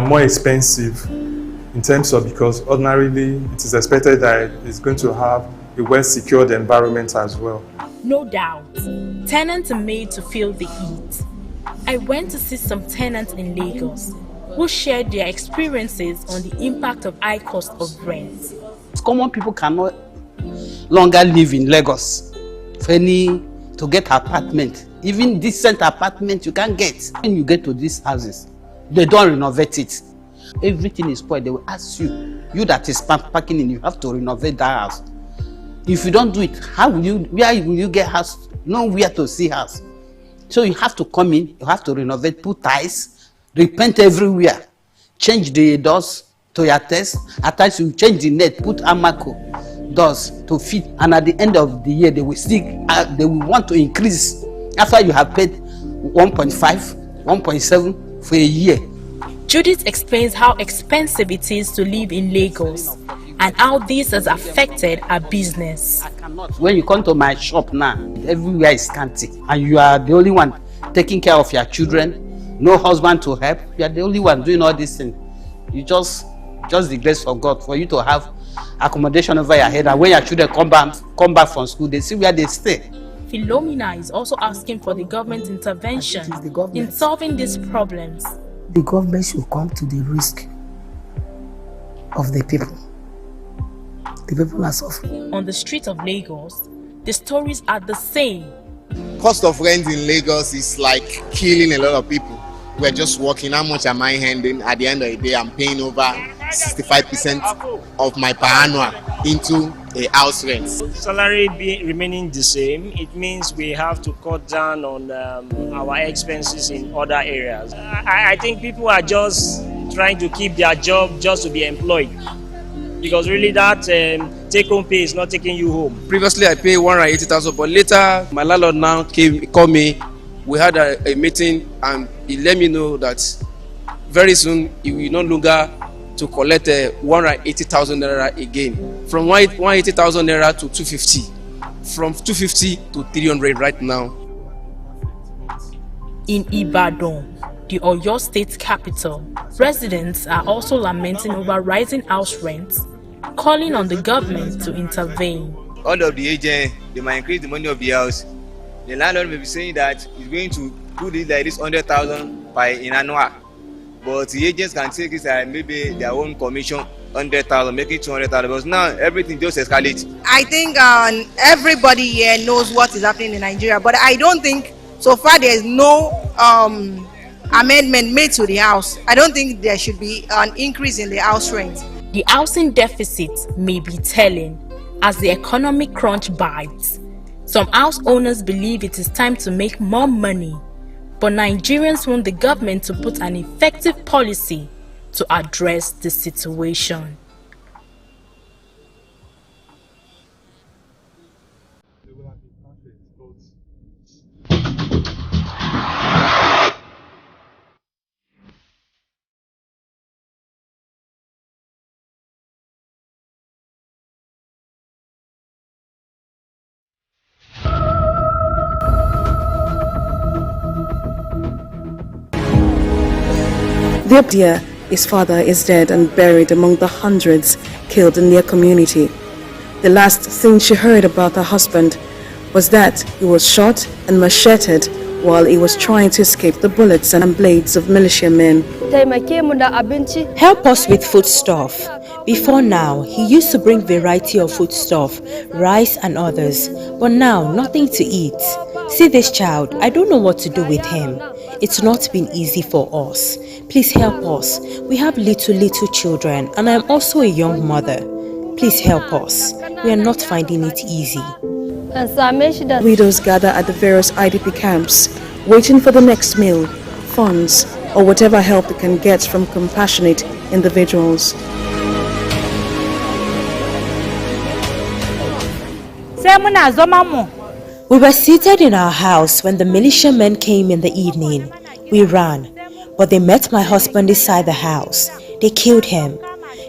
more expensive in terms of, because ordinarily it is expected that it's going to have a well-secured environment as well. No doubt, tenants are made to feel the heat. I went to see some tenants in Lagos who shared their experiences on the impact of high cost of rent. Common people cannot longer live in Lagos. To get apartment, even decent apartment you can't get. When you get to these houses, they don't renovate it. Everything is spoiled. They will ask you that is parking in, you have to renovate that house. If you don't do it, where will you get house? Nowhere to see house. So you have to come in, you have to renovate, put tiles, repaint everywhere, change the doors to your taste. At times you change the net, put Amaco doors to fit, and at the end of the year they will want to increase after you have paid 1.5, 1.7 for a year. Judith explains how expensive it is to live in Lagos and how this has affected her business. When you come to my shop now, everywhere is scanty, and you are the only one taking care of your children, no husband to help, you are the only one doing all these things. You just the grace of God for you to have accommodation over your head, and when your children come back from school, they see where they stay. Philomena is also asking for the government intervention in solving these problems. The government should come to the risk of the people. The people are suffering. On the streets of Lagos, the stories are the same. Cost of rent in Lagos is like killing a lot of people. We're just working. How much am I handing? At the end of the day, I'm paying over 65% of my per annual into a house rent. Salary remaining the same, it means we have to cut down on our expenses in other areas. I think people are just trying to keep their job just to be employed, because really that take-home pay is not taking you home. Previously, I paid 180,000, but later my landlord now called me. We had a meeting, and he let me know that very soon he will no longer to collect 180,000 naira again. From 180,000 naira to 250, from 250 to 300 right now. In Ibadan, the Oyo State capital, residents are also lamenting over rising house rents, calling on the government to intervene. All of the agents, they might increase the money of the house. The landlord may be saying that he's going to do this like this 100,000 by in annual, but the agents can take this maybe their own commission 100,000, make it 200,000. Because now everything just escalates. I think everybody here knows what is happening in Nigeria, but I don't think so far there is no amendment made to the house. I don't think there should be an increase in the house rent. The housing deficit may be telling as the economic crunch bites. Some house owners believe it is time to make more money, but Nigerians want the government to put an effective policy to address the situation. The idea His father is dead and buried among the hundreds killed in their community. The last thing she heard about her husband was that he was shot and macheted while he was trying to escape the bullets and blades of militiamen. Help us with foodstuff. Before now, he used to bring variety of foodstuff, rice and others, but now nothing to eat. See this child, I don't know what to do with him. It's not been easy for us. Please help us. We have little children and I am also a young mother. Please help us. We are not finding it easy. Widows gather at the various IDP camps, waiting for the next meal, funds, or whatever help they can get from compassionate individuals. We were seated in our house when the militiamen came in the evening. We ran, but they met my husband inside the house. They killed him.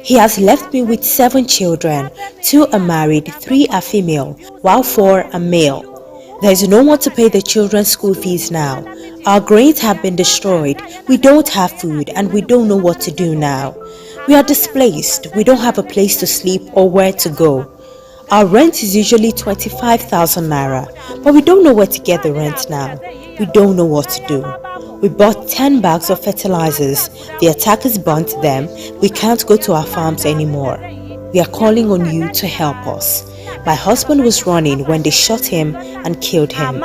He has left me with 7 children. 2 are married, 3 are female, while 4 are male. There is no one to pay the children's school fees now. Our grains have been destroyed. We don't have food and we don't know what to do now. We are displaced. We don't have a place to sleep or where to go. Our rent is usually 25,000 naira, but we don't know where to get the rent now. We don't know what to do. We bought 10 bags of fertilizers. The attackers burnt them. We can't go to our farms anymore. We are calling on you to help us. My husband was running when they shot him and killed him.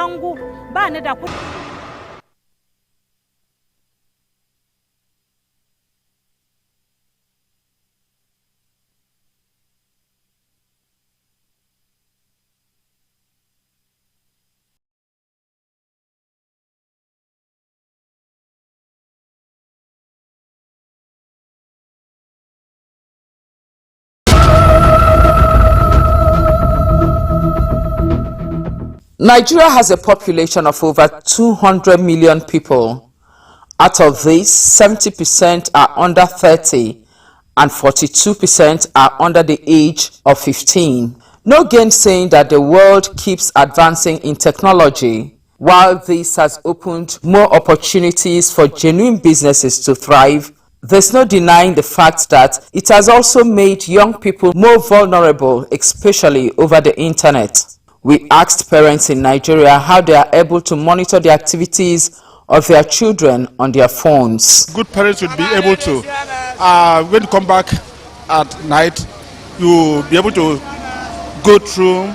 Nigeria has a population of over 200 million people. Out of these, 70% are under 30 and 42% are under the age of 15. No gainsaying that the world keeps advancing in technology. While this has opened more opportunities for genuine businesses to thrive, there's no denying the fact that it has also made young people more vulnerable, especially over the internet. We asked parents in Nigeria how they are able to monitor the activities of their children on their phones. Good parents should be able to, when you come back at night, you'll be able to go through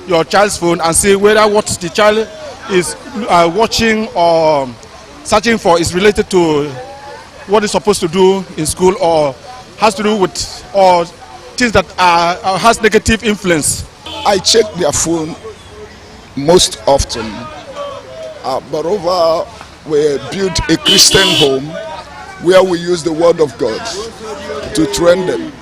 your child's phone and see whether what the child is watching or searching for is related to what he's supposed to do in school or has to do with or things that has negative influence. I check their phone most often. Moreover, we built a Christian home where we use the word of God to train them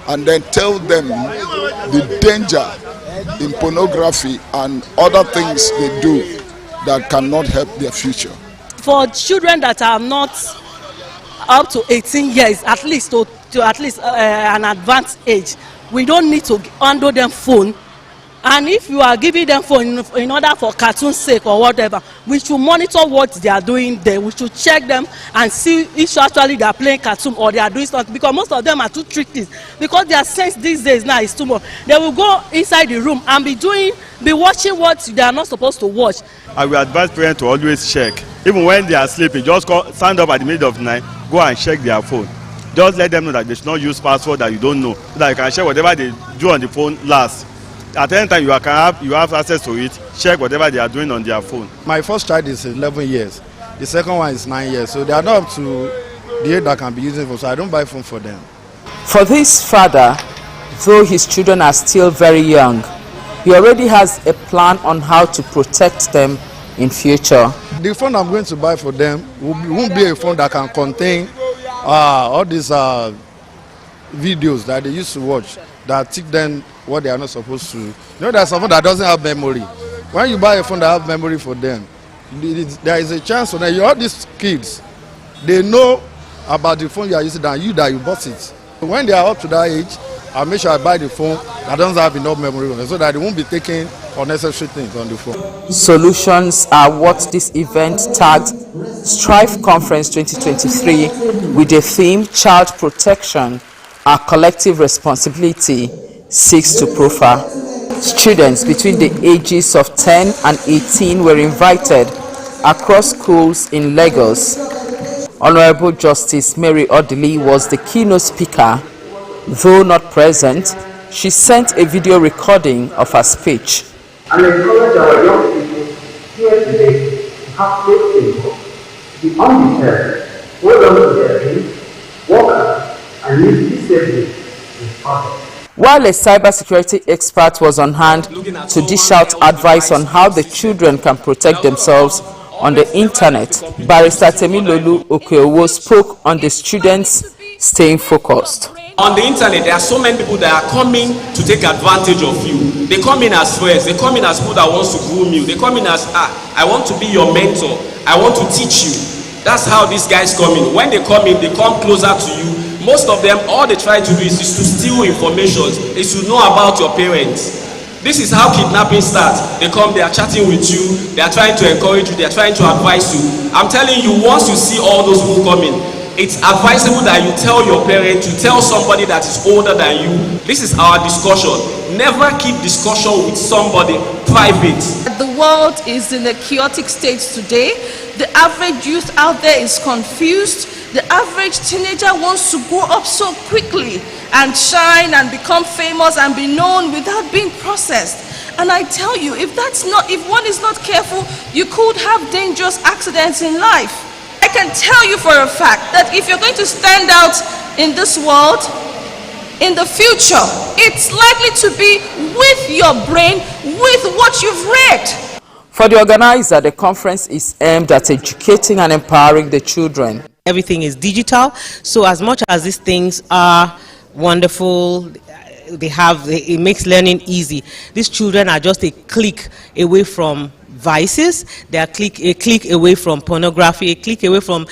and then tell them the danger in pornography and other things they do that cannot help their future. For children that are not up to 18 years, at least to at least an advanced age, we don't need to handle them phone. And if you are giving them phone in order for cartoon's sake or whatever, we should monitor what they are doing there. We should check them and see if actually they are playing cartoon or they are doing something, because most of them are too tricky. Because their sense these days now is too much. They will go inside the room and be watching what they are not supposed to watch. I will advise parents to always check. Even when they are sleeping, just stand up at the middle of the night, go and check their phone. Just let them know that they should not use password that you don't know, so that you can check whatever they do on the phone last. At any time you have access to it, check whatever they are doing on their phone. My first child is 11 years. The second one is 9 years. So they are not up to the age that can be using phone, so I don't buy phone for them. For this father, though his children are still very young, he already has a plan on how to protect them in future. The phone I'm going to buy for them won't be a phone that can contain all these videos that they used to watch that teach them what they are not supposed to. You know, there's someone that doesn't have memory. When you buy a phone that has memory for them, there is a chance that all these kids, they know about the phone you are using than you that you bought it. When they are up to that age, I make sure I buy the phone that doesn't have enough memory so that they won't be taking unnecessary things on the phone. Solutions are what this event tagged Strive Conference 2023 with the theme Child Protection, Our Collective Responsibility seeks to profile. Students between the ages of 10 and 18 were invited across schools in Lagos. Honorable Justice Mary Odili was the keynote speaker. Though not present, she sent a video recording of her speech. And encourage our young people here today to have faith in God, be undeterred, hold on to their dreams, work hard, and live peaceably with others. While a cybersecurity expert was on hand to dish out advice on how the children can protect themselves on the internet, Barrister Temilolu Okeowo spoke on the students staying focused. On the internet, there are so many people that are coming to take advantage of you. They come in as friends, they come in as people that wants to groom you, they come in as, I want to be your mentor, I want to teach you. That's how these guys come in. When they come in, they come closer to you. Most of them, all they try to do is to steal information, is to know about your parents. This is how kidnapping starts. They come, they are chatting with you, they are trying to encourage you, they are trying to advise you. I'm telling you, once you see all those people come in, it's advisable that you tell your parents, you tell somebody that is older than you. This is our discussion. Never keep discussion with somebody private. The world is in a chaotic state today. The average youth out there is confused. The average teenager wants to grow up so quickly and shine and become famous and be known without being processed. And I tell you, if one is not careful, you could have dangerous accidents in life. I can tell you for a fact that if you're going to stand out in this world, in the future, it's likely to be with your brain, with what you've read. For the organizer, the conference is aimed at educating and empowering the children. Everything is digital, so as much as these things are wonderful, it makes learning easy. These children are just a click away from vices. They are a click away from pornography, a click away from